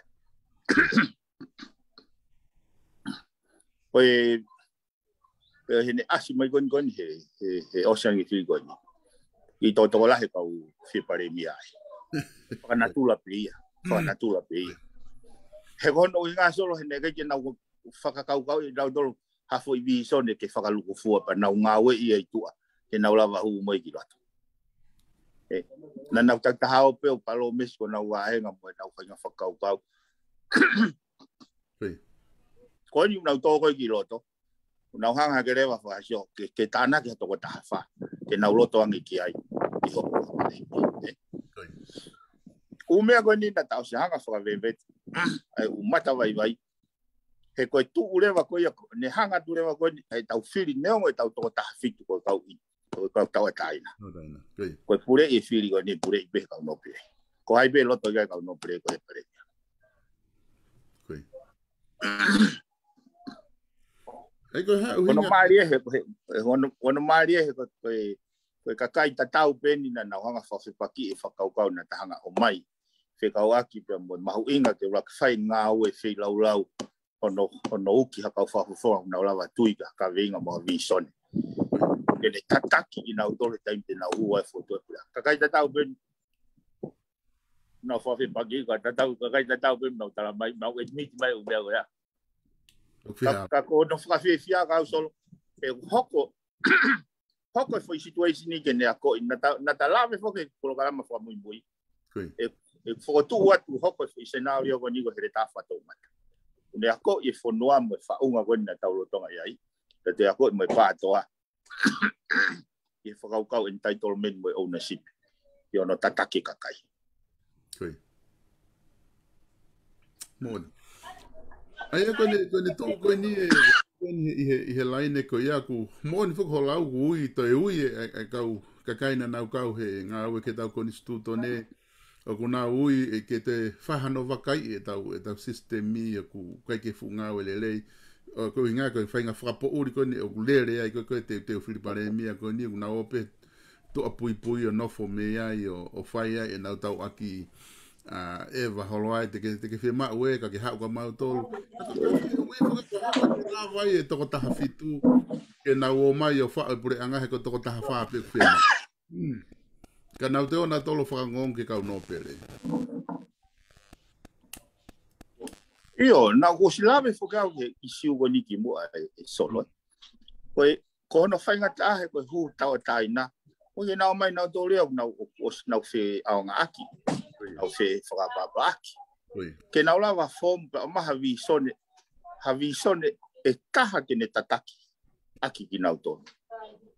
Koe hene asi mai goni he osangi fili goni. I to lahe kau whipare mia ai. Whakanatula pe ia. He kono i ngā solo hene kei nau whakakau i rau dolo hafo i visone ke whakaluku fua pa nau ngā we i tua ke nau lava huu mai ki rato. Na nau taktahao peo palo mes ko nau wahenga mo nau whainga whakakau. Ko ni nau tōko i ki roto. Nau hanga ke rewa whakasio ke tāna ke toko tahafa ke nau loto angi ki ai. I hoko. Umea koe ni na tau se hanga whakawewete. Ai umata vai. He koe tu urewa koe ne hanga tu urewa koe he tau whiri neongo e tau toko taha whitu koe kau i. Koe kau tau e taina. Koe pure e whiri koe ne pure i behe kau nopire. Ko hai behe loto i kau nopire koe pare. Ono maari e koe kakai tatau peni na nau hanga whawhipaki e whakaukau na tahanga o mai. Whekau aki pia mo mahu inga ke rakawhai ngā ue whi lau. Ono uki hakau whahuwhonga na ulawa tui ka weinga mo visone. ke le tataki i nau tole taim te nau ua e foto e pula. Kakai tatau ben, nau whawhi pagi, kakai tatau ben, nau tala mai, nau e miti mai u mea goia. Kako no whawhi fia kau solo, e hoko, hoko e foi situation ni ke nea ko, na ta lawe whoke, kolokarama wha mui mui. E whokotu watu hoko e foi scenario ko ni ko here ta whatou mata. Nea ko i whanua mo e whaunga koe na taulotonga iai. Ka te ako i mo e pātoa. I whakaukau entitlement mo e ownership. I ono tatake kakai. Koe. Mōna. Aia kone tō koe ni i he laine ko ia ku mōni whakaholau ku ui to e ui e kau kakaina nau kau he ngā ue ke tau koni stuto ne o ku nā ui e ke te whahano wakai e tau sistemi e ku kai ke fu ngā ue lelei o ko i ngā koe whainga whakapo uri koni o ku lere ai koe te whiripare mia koe ni ku nā ope to apui pui o nofo me ai o whai ai e nau tau aki Eva holoai te ke whima ue ka ke hau ka mau tolu ui whaka vai e toko taha fitu ke nau o mai o wha pure anga he ko toko taha wha pe whima ka nau te ona tolo whakangong ke kau no pere Io, nau ko silawe whakau ke isiu ko niki mua e solo koe ko hono whainga tahe koe hu tau taina ko ke nau mai nau tolu au nau whi aonga aki au fe whakapapa aki. Ke nau lawa form pa o maha vi sone e taha ke ne tataki aki ki nau tonu.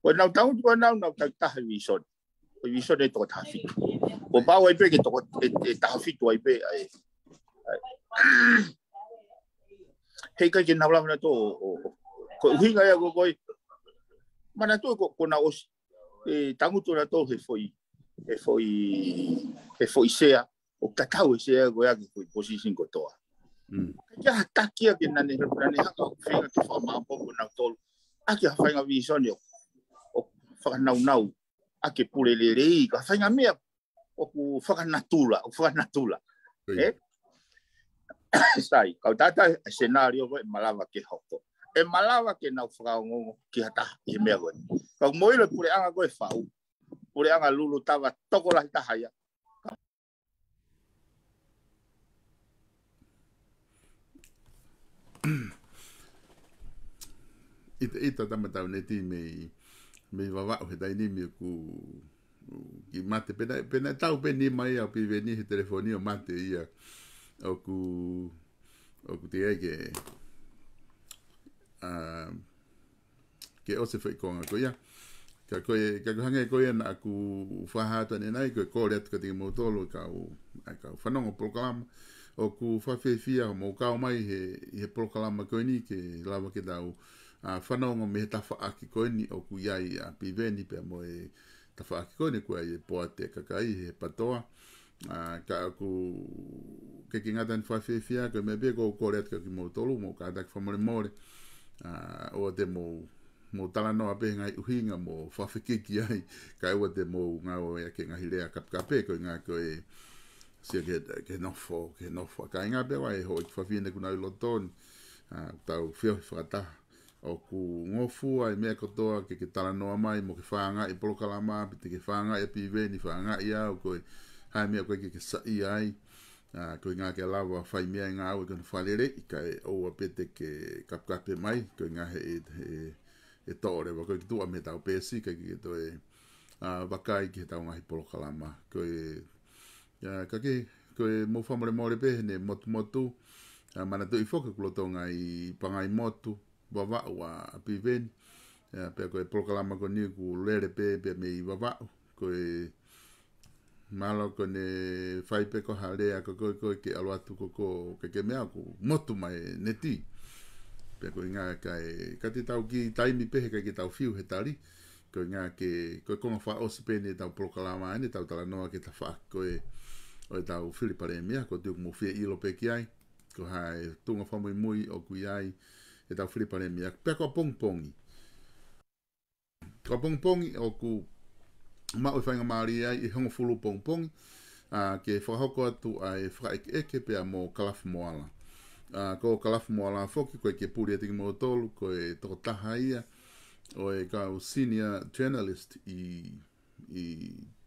Ko nau tau tua nau taha vi sone. Ko vi sone e toko taha fitu. Ko pāua i pe ke toko e taha fitu ai pe. Hei kai ke nau lawa na tō ko uhinga ea ko koi mana tō ko nau osi e tangutu na tō he foi sea o tatau sea go ya ki position ko toa ya takia ke nane haka fenga to fa ma po na tol aki ha fainga vision yo o fa nau aki pulelele ka fainga me o ku fa natula sai ka tata scenario ko malava ke hoko e malava ke na fa ngo ki hata i me go ka moilo pule anga go e fau pure anga lulu tava toko la hita haya. Ita tamatau neti me vavau he taini me ku ki mate pena tau peni mai au pi veni he telefoni o mate ia o ku te ke o se foi konga ko ia ka hanga ko ia na ku whahata ne nai ko kore atu ka te motolo ka whanongo proklama o ku whawhewhia mo kau mai he proklama ko ni ke lawa ke tau whanongo me he tawha aki ko ni o ku iai a piveni pe mo e tawha aki ko ni kua e poa te kakai he patoa ka ku ke ki ngata ni whawhewhia ko me be ko kore atu ka te motolo mo ka tak whamore more o te mo tala noa pe ngai uhinga mo whawhikiki ai ka ewa te mo ngā o ea ke ngahi rea kapkape ko ngā ko e sia ke nofo ka inga pe wai ho i whawhine kuna i lotoni tau whio whakataha o ku ngofu ai mea kotoa ke tala noa mai mo ke whaanga i polokalama pite ke whaanga i piveni whaanga i au ko hai mea koe ke sai ai ko ngā ke lawa whai mea ngā au i kona whalere i ka e oua pete ke kapkape mai ko ngā e tōre wa koe ki tua me tau pēsi ka ki to e wakai ki he tau ngahi polokalama ko e mo whamore more pe ne motu mana tu i whoka kulotonga i pangai motu wawau a piveni pe ko e polokalama ko ni ku lere pe me i wawau ko e malo ko ne whai pe ko harea ko ke aluatu ko ke mea ku motu mai neti ko ngā ka te tau ki taimi pehe ka ki tau whiu he tari ko ngā ko konga wha osi pene tau prokalama ane tau tala noa ke ta wha ko e tau whiripare mea ko te mo whia ilo pe ki ai ko hae tunga whamui mui o kui ai e tau whiripare mea pia ko pongpongi o ku mau whainga maari ai i hongo fulu pongpongi ke whahoko atu ai whaeke pia mo kalafu moala ko kalafu mo ala foki ko ke puri ati mo tolu ko e to taha ia o e kau senior journalist i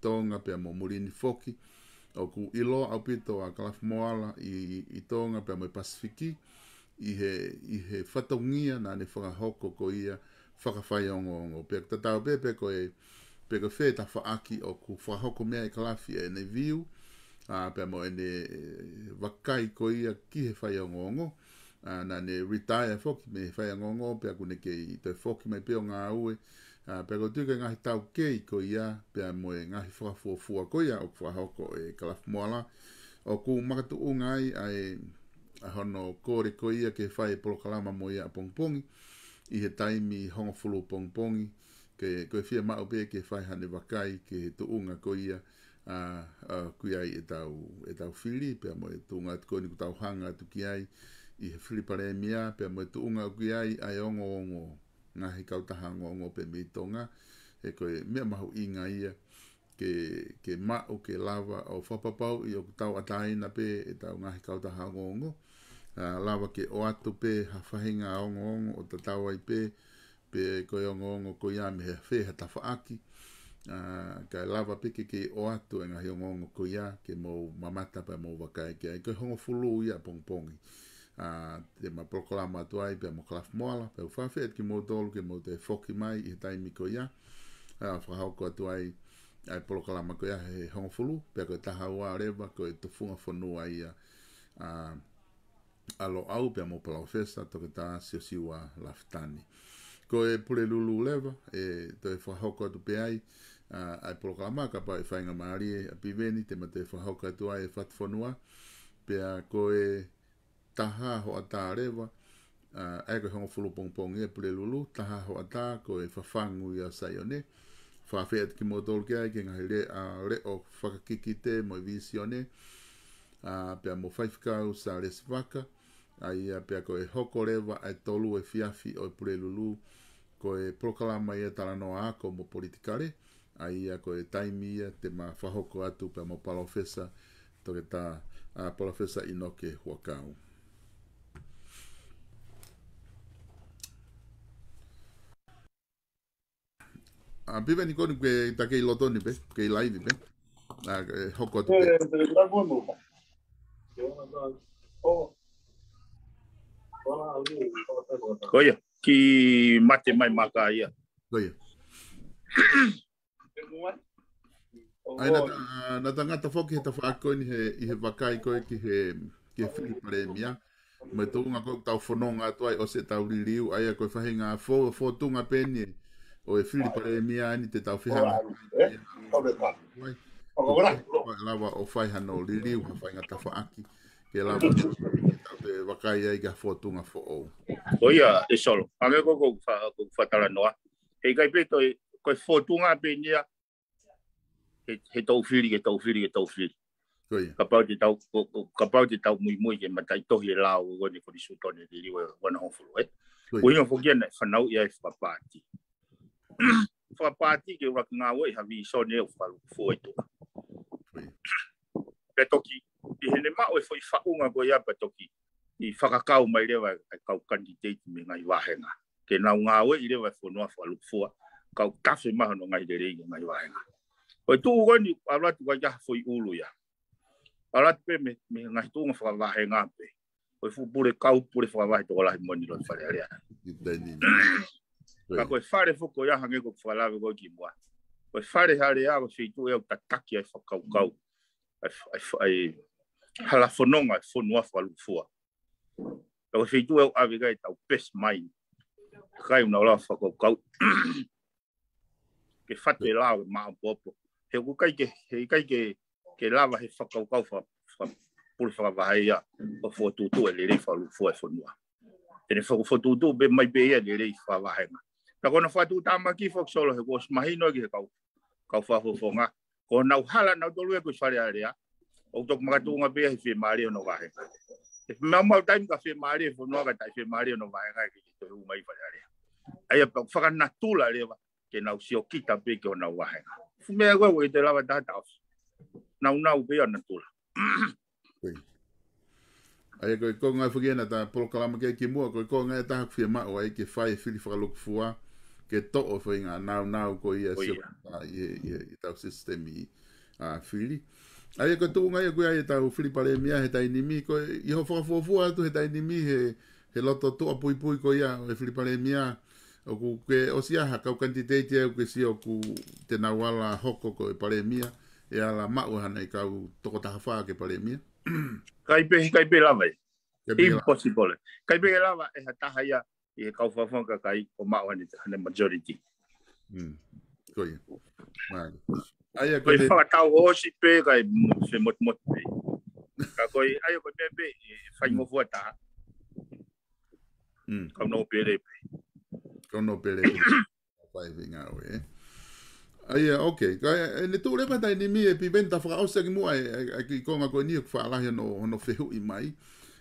tonga pe mo murini foki o ku ilo au pito a kalaf moala i tonga pe mo Pasifiki i he whataungia na ne whakahoko ko ia whakawhai ongo pe tatau pe ko e pe ko wheta whaaki o ku whakahoko mea i kalafi e ne viu pe mo e ne wakai ko ia ki he whai ongo na ne retire foki me whai ongo pe aku ne ke i te foki mai peo ngā ue pe ko tuke ngahi tau kei ko ia pe mo e ngahi whakafuafua ko ia o whakahoko e kalafi moala o ku makatu ungai ai a hono kore ko ia ke whai polokalama mo ia a pongpongi i he taimi hongo fulu pongpongi ke koe whia mao pe ke whai hane wakai ke he tuunga ko ia kui ai e tau whiri pe mo e tuunga atu koni ku tau hanga atu ki ai i he whiri pare mia pe mo e tuunga kui ai ai ongo ngahi kautaha ongo pe me tonga e koe mea mahu inga ia ke mao ke lava o whapapau i o tau ataina pe e tau ngahi kautaha ongo lava ke o atu pe hawhahinga ongo o ta tau ai pe koe ongo ko ia me he wheha ta whaaki ka lava pe ke o atu e ngahi ongo ko ia ke mo mamata pe mo wakai ke koe hongo fulu ia pongpongi te ma proklama atu ai pe mo kalaf moala pe whawhet ki mo tolu ke mo te whoki mai i he taimi ko ia whahauko atu ai ai proklama ko ia he hongo fulu pe koe taha ua rewa koe tufunga whanua ia alo au pe mo pala festa to ke ta siwa laftani ko e pule lulu leva e to e whahauka tu pe ai ai programa ka pa e whainga maari a piveni te mate whahauka tu ai e whatwhanua pe a ko e taha ho ata rewa ai ko hongo fulu pongpong e pule lulu taha ho ata ko e whawhangu ia saione whawhet ki mo tol ke ai ke ngahi re o whakakikite mo visione pe a mo whaifkau sa resvaka ai pe ko e hoko rewa ai tolu e fiafi o pure lulu ko e proklama ia taranoa ko mo politikare ai ko e taimi ia te ma whahoko atu pe mo palofesa to ke ta palofesa inoke huakau piva ni koni ke take lotoni pe ke live pe hoko atu pe Koia, ki mate mai maka ia. Koia. Ai na tangata foki he tawhaako ni he wakai koe ki he whiri pare mia. Me tunga koe tau whanonga atu ai o se tau ririu. Ai a koe whahinga fo tunga peni o e whiri pare mia ni te tau whihanga. Lawa o whaihano ririu ha whainga tawhaaki. Ke lawa te wakai ai ga fo tunga fo o. Koia, e solo. Ame ko whatara noa. Hei kai pe koe fo tunga peni ia. He tau whiri, ke tau whiri, ke tau whiri. Ka pau te tau mui ke matai tohi e lao wane koni sutone te riwa wana hongfulu e. Uinga whokiana whanau ia e whapati. Whapati ke wak ngā wai hawi sone e whalu fua e tuka. Pe toki, i hene mao e whai whaunga ko ia pe toki. I whakakau mai rewa e kau candidate me ngai wahenga. Ke nau ngā wai i rewa e whanua whalu fua. Kau kafe maha no ngai de rei ngai wahenga. Oi tu goni alatu ka ja foi ulu ya. Alatu pe me ngai tu nga whakawahe ngape. Oi fu pure kau pure whakawahe to la moni lo fare area. Ka koe whare fuko ya hange ko whalawe ko ki mua. Koe whare hare a ko feitu e au tataki ai whakaukau. Ai hala whanonga e whanua whalufua. Ka koe feitu e au awigai tau best mind. Kai una ola whakaukau. Ke whate lao e maa popo. He kai ke lava he whakaukau puri whakawahai ia o whotutu e lerei whalufua e whanua. Tene whotutu be mai be ia lerei whawahenga. Na kona whatu tamaki whaksolo he kos mahino ki he kau whafofonga. Ko nau hala nau tolu e kus whare area. O tok makatunga be he whemari o no wahenga. E mau taim ka whemari e whanua ka tai whemari o no wahenga ki te umai whare area. Aia whakanatula rewa ke nau sio kita pe ke o nau wahenga. Mea koe koe te lawa tātaus. Nau pe ana tula. Ai koe ko ngai whakiena ta polokalama ke ki mua, koe ko ngai tahak whia mao ai ke whai whiri whakaluku fua, ke to'o foi ngā nau ko ia se i tau sistemi whiri. Ai ko tu ngai ko ai tau whiri pare mia he tai nimi ko i ho whakafua atu he tai nimi he loto tu apui ko ia e whiri pare mia o ku ke o sia ha kau kantitete o ke si o ku te nawala hoko ko e pare mia e ala mau hana i kau toko tahawha ke pare mia. Kai pe lava impossible. Kai pe lava e hataha ia i kau whawhanga kai o mau hana majority. Koia. Mani. Koi whakatau hosi pe kai se mot pe. Ka koi ai ko pe whai ngofua taha. Kau no pere pe. Kau no pere pe. Whai vinga oe. Aia, ok. Kai ne tu repa tai ni mi e pi venta whakaosa ki mua e ki konga koe ni o whaalahi hono whehu i mai.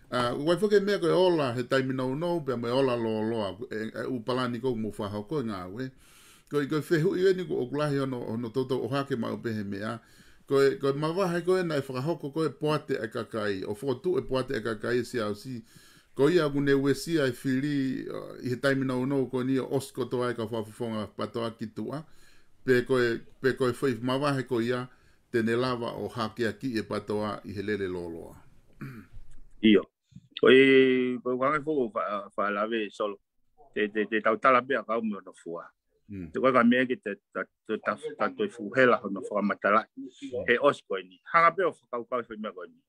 Wai whake mea koe ola he taimi no, pia me ola loa upalani kou mo whahau koe ngā we. Koe whehu i eni ko okulahi hono toto o hake mau pehe mea. Koe mawahe koe na e whakahoko koe poate e kakai, o whotu e poate e kakai si au si. Koe ia kune wesia e whiri i he taimi no koe ni o oskoto ai ka whafufonga patoa ki tua. Pe koe whai mawahe koe ia tene lava o hake aki e patoa i he lele loloa. Iyo. Koe wangai foko whaalawe solo. Te tautala pia kau me ono fua. Te koe ka mea ki te tatoi fuhela hono whakamatala. He os koe ni. Hanga pia o whakau whaimea koe ni.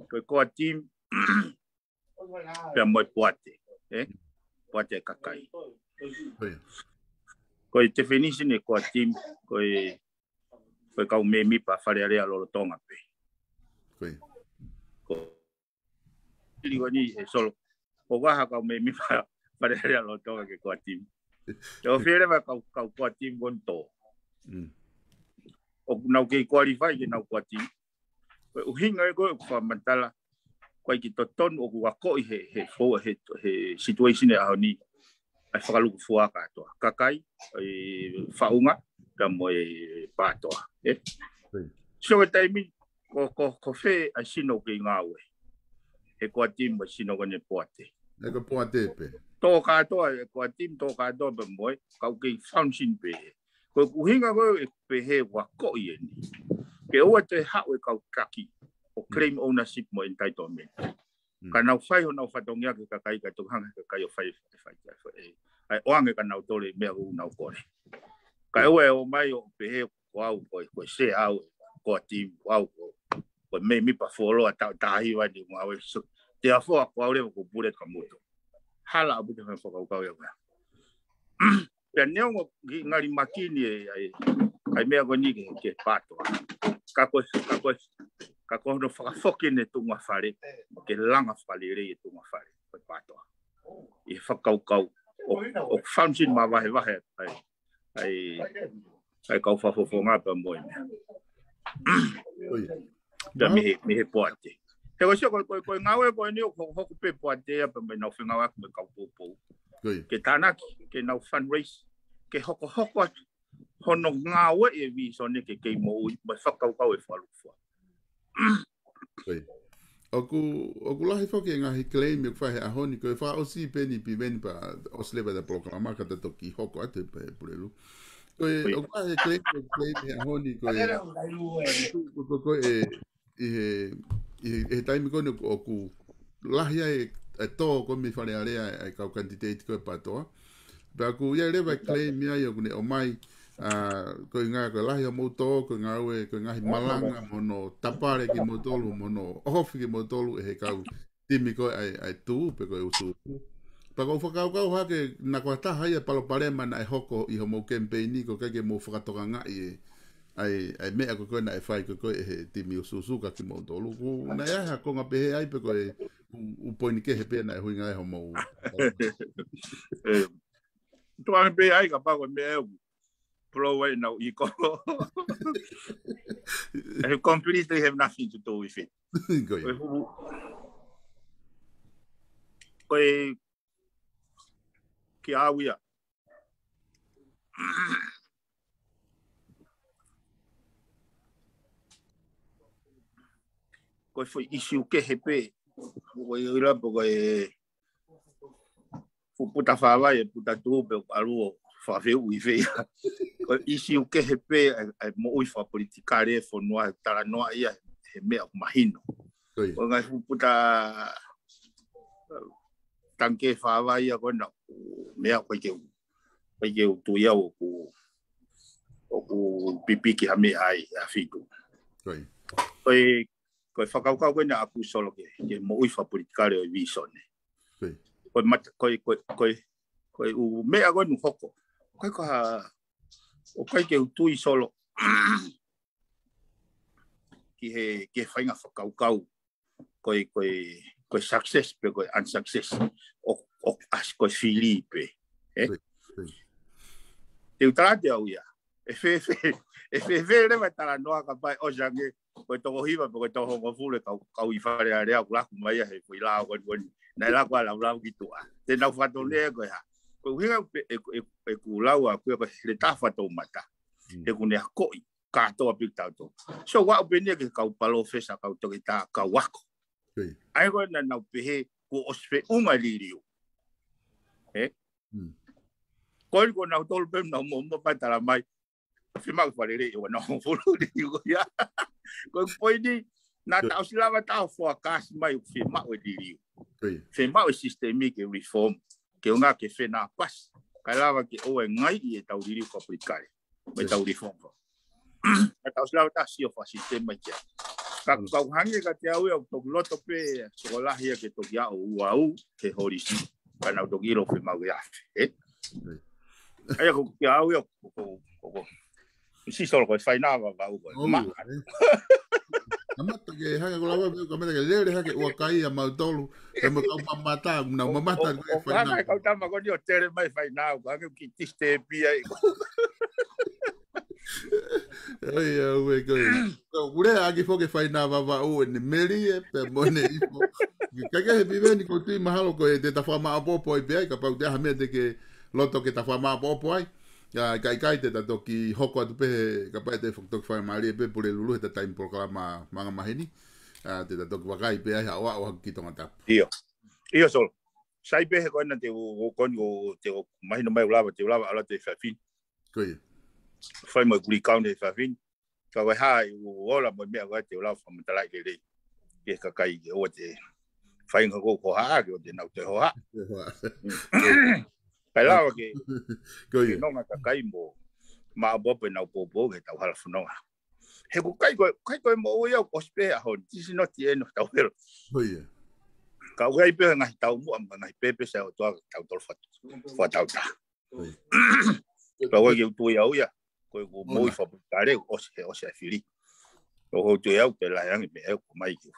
Koe koa team pia moe puate. Puate kakai. Koe definition e koa team. Koe kau me mipa wharearea loro tonga pe. Koe ni e solo. Ko waha kau me mipa wharearea loro tonga ke koa team. Te o whiere wa kau koa team gonto. O nau kei qualify ke nau koa team. Koe uhinga e koe whamantala. Koe ki to ton o wako i he situation e aho ni. Ai whakaluku fuaka atoa. Kakai, whaunga, ka mo e pātoa. So e taimi, ko whe a sino ki ngā ue. He koa team wa sino kone poate. E ka poate pe. Tō kātoa, e koa team tō kātoa pe moe, kau kei function pe. Koe kuhinga koe e pe he wako i eni. Ke oa te hao e kau kaki, o claim ownership mo entitlement. Ka nau whai ho nau whatongia ke kakai ka tukhanga kakai o whai. Ai oange ka nau tole mea hu nau kore. Ka ewe o mai o pehe ko au koe se au ko team au ko me mi pa folo ata tahi wa ni mo awe so te afo ko au le ko pure ka moto. Hala abu te fa ko ka ya. Pe neo ngari makini ai mea ko ni ke pato. Ka ko no fa foki ne tu ma fare ke langa fale re tu ma fare ko pato. I fa kau o function ma wahe ai kau whafonga pa moe mea. Da mi he poate. He ko sio ko ngawe ko ni ko hoku pe poate pa me nau whenga wak me kau popo. Ke tanaki, ke nau fundraise, ke hoko hono ngawe e vi so ne ke mo ma whakau e whalufua. Oku lahi whake ngahi claim e whahe ahoni koe wha osi peni pi veni pa osleva da proklama ka te toki hoko ate pa e purelu. Koe oku lahi claim e ahoni koe e taimi kone oku lahi e tō koe mi whare area e kau kantiteit koe patoa. Pa aku ia rewa claim ia i oku ne o mai koe ngā koe lahi o mouto, koe ngā ue, koe ngahi malanga, mono tapare ki motolu, mono ohofi ki motolu, e he kau timi koe ai tū, pe koe usu. Pa kou whakau hake, na koe taha ia palo parema na e hoko i ho mou campaigni, ko keke mou whakatoka ngā i ai mea koe na e whai koe e he timi ususuka ki motolu. Na ia ha konga pehe ai pe koe upoini ke he pe na e hui ngai ho mou. Tuang pehe ai ka pa koe mea eu. Pro way now you go. I completely have nothing to do with it. Koe ki awia. Koe foi issue ke hepe. Koe ira po koe puta whawa e puta tuupe aluo whawheu I whea. Ko isi u ke he pe mo ui wha politikare fo noa tala noa ia he mea o mahino. Ko ngai puta tanke whawa ia kona mea koe ke u tu ia o ku pipiki ha mea ai a fitu. Koe whakaukau koe na aku solo ke mo ui wha politikare o I visone. Koe u mea koe nu hoko. Koe koha o kai ke utui solo ki he whainga whakaukau koe success pe koe unsuccess o as koe whiri pe te utarate au ia e whewhe rewa tala noa ka pai o jange koe toko hiwa pe koe toko hongo fule kau I whare a rea kulaku mai he koe lao koe nai lako a lau ki tua te nau whatonea koe ha koe uhinga e ku lau a koe le tafa tau mata e kune a koi katoa pik tauto so wa upenia ke kau palo fesa kau toki ta kau wako ai koe na nau pehe ko ospe unga lirio koe ko nau tolu pem nau mo patala mai whimau wharere i wana hongfuru lirio ya koe koe ni na tau silawa tau fua kasi mai whimau e lirio whimau e systemic reform ke unga ke whena pas kai lawa ke oe ngai I e tau lirio ka plikare mai tau reform a tau silawa ta sio fa sistema kia kau hange ka te au e tok loto pe sokolahi ke toki au uau ke horisi kana toki ro pe mau ya ai ko ke au e ko si solo ko fai na va u ma amata ke hanga ko lawa ko meta ke lere hake ua kai a mau tolu e mo kau pamata na mamata ko fai na kau tama ko ni o tere mai fai na ko ki tiste pia ai we go ure agi fo ke fai na va o ne meri e pe mone ifo ka ke vive ni ko ti mahalo ko te ta fama popo I pe ka pa te ha me de ke loto ke ta fama popo ai ya kai te ta toki hoko atu pe ka pa te fok tok fai mari pe pole lulu te time programa manga mahini te ta toki wakai pe ai awa o ki tonga tap io sol sai pe ko na te o kon o te o mahino mai ulava ala te fafin ko fai mo guri kaunde fafin ka wa hai o ola mo me wa te ulava mo tala ke le ke ka kai o te fai ngo ko ha ke o te na te ho ha Pelawa ke no nga kai mo ma bo pe na popo ke tau hala funonga he ko kai ko mo ia ko spe a hon tisi no tie no tau hero ka wai pe nga tau mo nga pepe sa o tau tol fa tau ta ka wai ke tu ia ko mo fa tare o se fili o ho tu ia te la yang me ko mai ki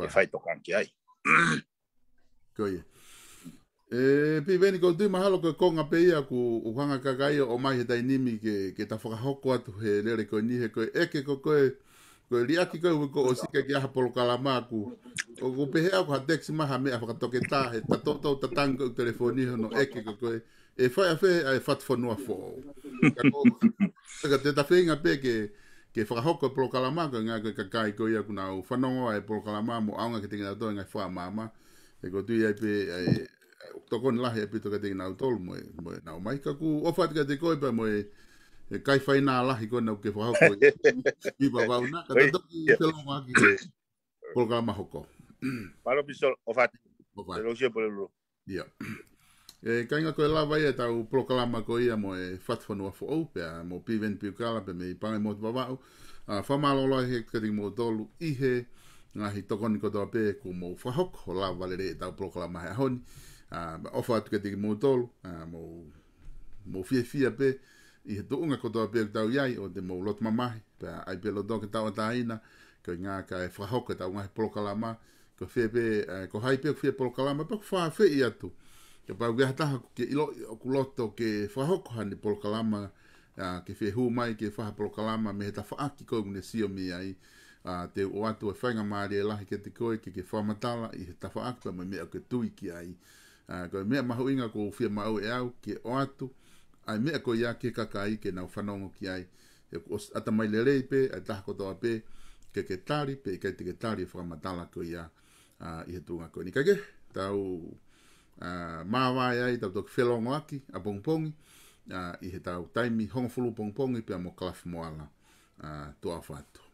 fai to kan ki ai ko pe veni ko tu mahalo ko konga pe ia ku uhanga kakai o mai he dainimi ke ta whakahoko atu he lere ko ni he ko eke ko liaki ko o sika ki aha polo kalama ku o ko pe hea ko ha teksi maha mea whakatoke ta he ta toto ta tango telefoni no eke ko e whai a whe a fat whanua fo ka te ta whenga pe ke whakahoko polo kalama ko ngā ko kakai ko ia ku nau whanongo e polo kalama mo aunga ke tinga toa ngai wha mama e ko tu ia pe tokon lahi e pito ka te nau tolu mo nau mai ka ku ofat ka te koe pa mo e kai whai nā lahi ko nau ke whahoko I babau na ka te toki te longa ki ke programa hoko Palo pisol ofat te lo sia pole lo ia ka inga koe lawa ia tau programa ko ia mo e whatwhanua fo au pia mo piven piukala pe me I pangai mo te babau whamalolo he ka te mo tolu ihe ngahi tokoni ko toa pe ku mo whahoko lawa le re tau programa he ahoni ofa atu ke tiki mōtolu, mō fia pe, I he tuunga kotoa pe tau iai, o te mō lotu mamahi, pe ai pe loto ke tau ataina, ko ngā ka e whahoka tau ngahi polokalama, ko fia pe, ko hai pe fia polokalama, pa ku whaa whi atu, ke pau ke hataha ke ilo, ku loto ke whahoko hani polokalama, ke fia hu mai ke whaha polokalama, me he ta whaaki kou ne sio mi ai, te o atu e whainga maari e lahi ke te koe, ke whamatala, I he ta whaaki pa me mea ke tui ki ai, ko mea mahu inga ko fia mau e au ke o atu ai mea ko ia ke kakai ke nau whanongo ki ai e ko ata mai le rei pe ai taha kotoa pe ke tari pe ke te tari e whakamatala ko ia I he tunga ko ni kake tau mawai ai tau toki whelongo aki a pongpongi I he tau taimi hongo fulu pongpongi pia mo kalaf moala tua whatu.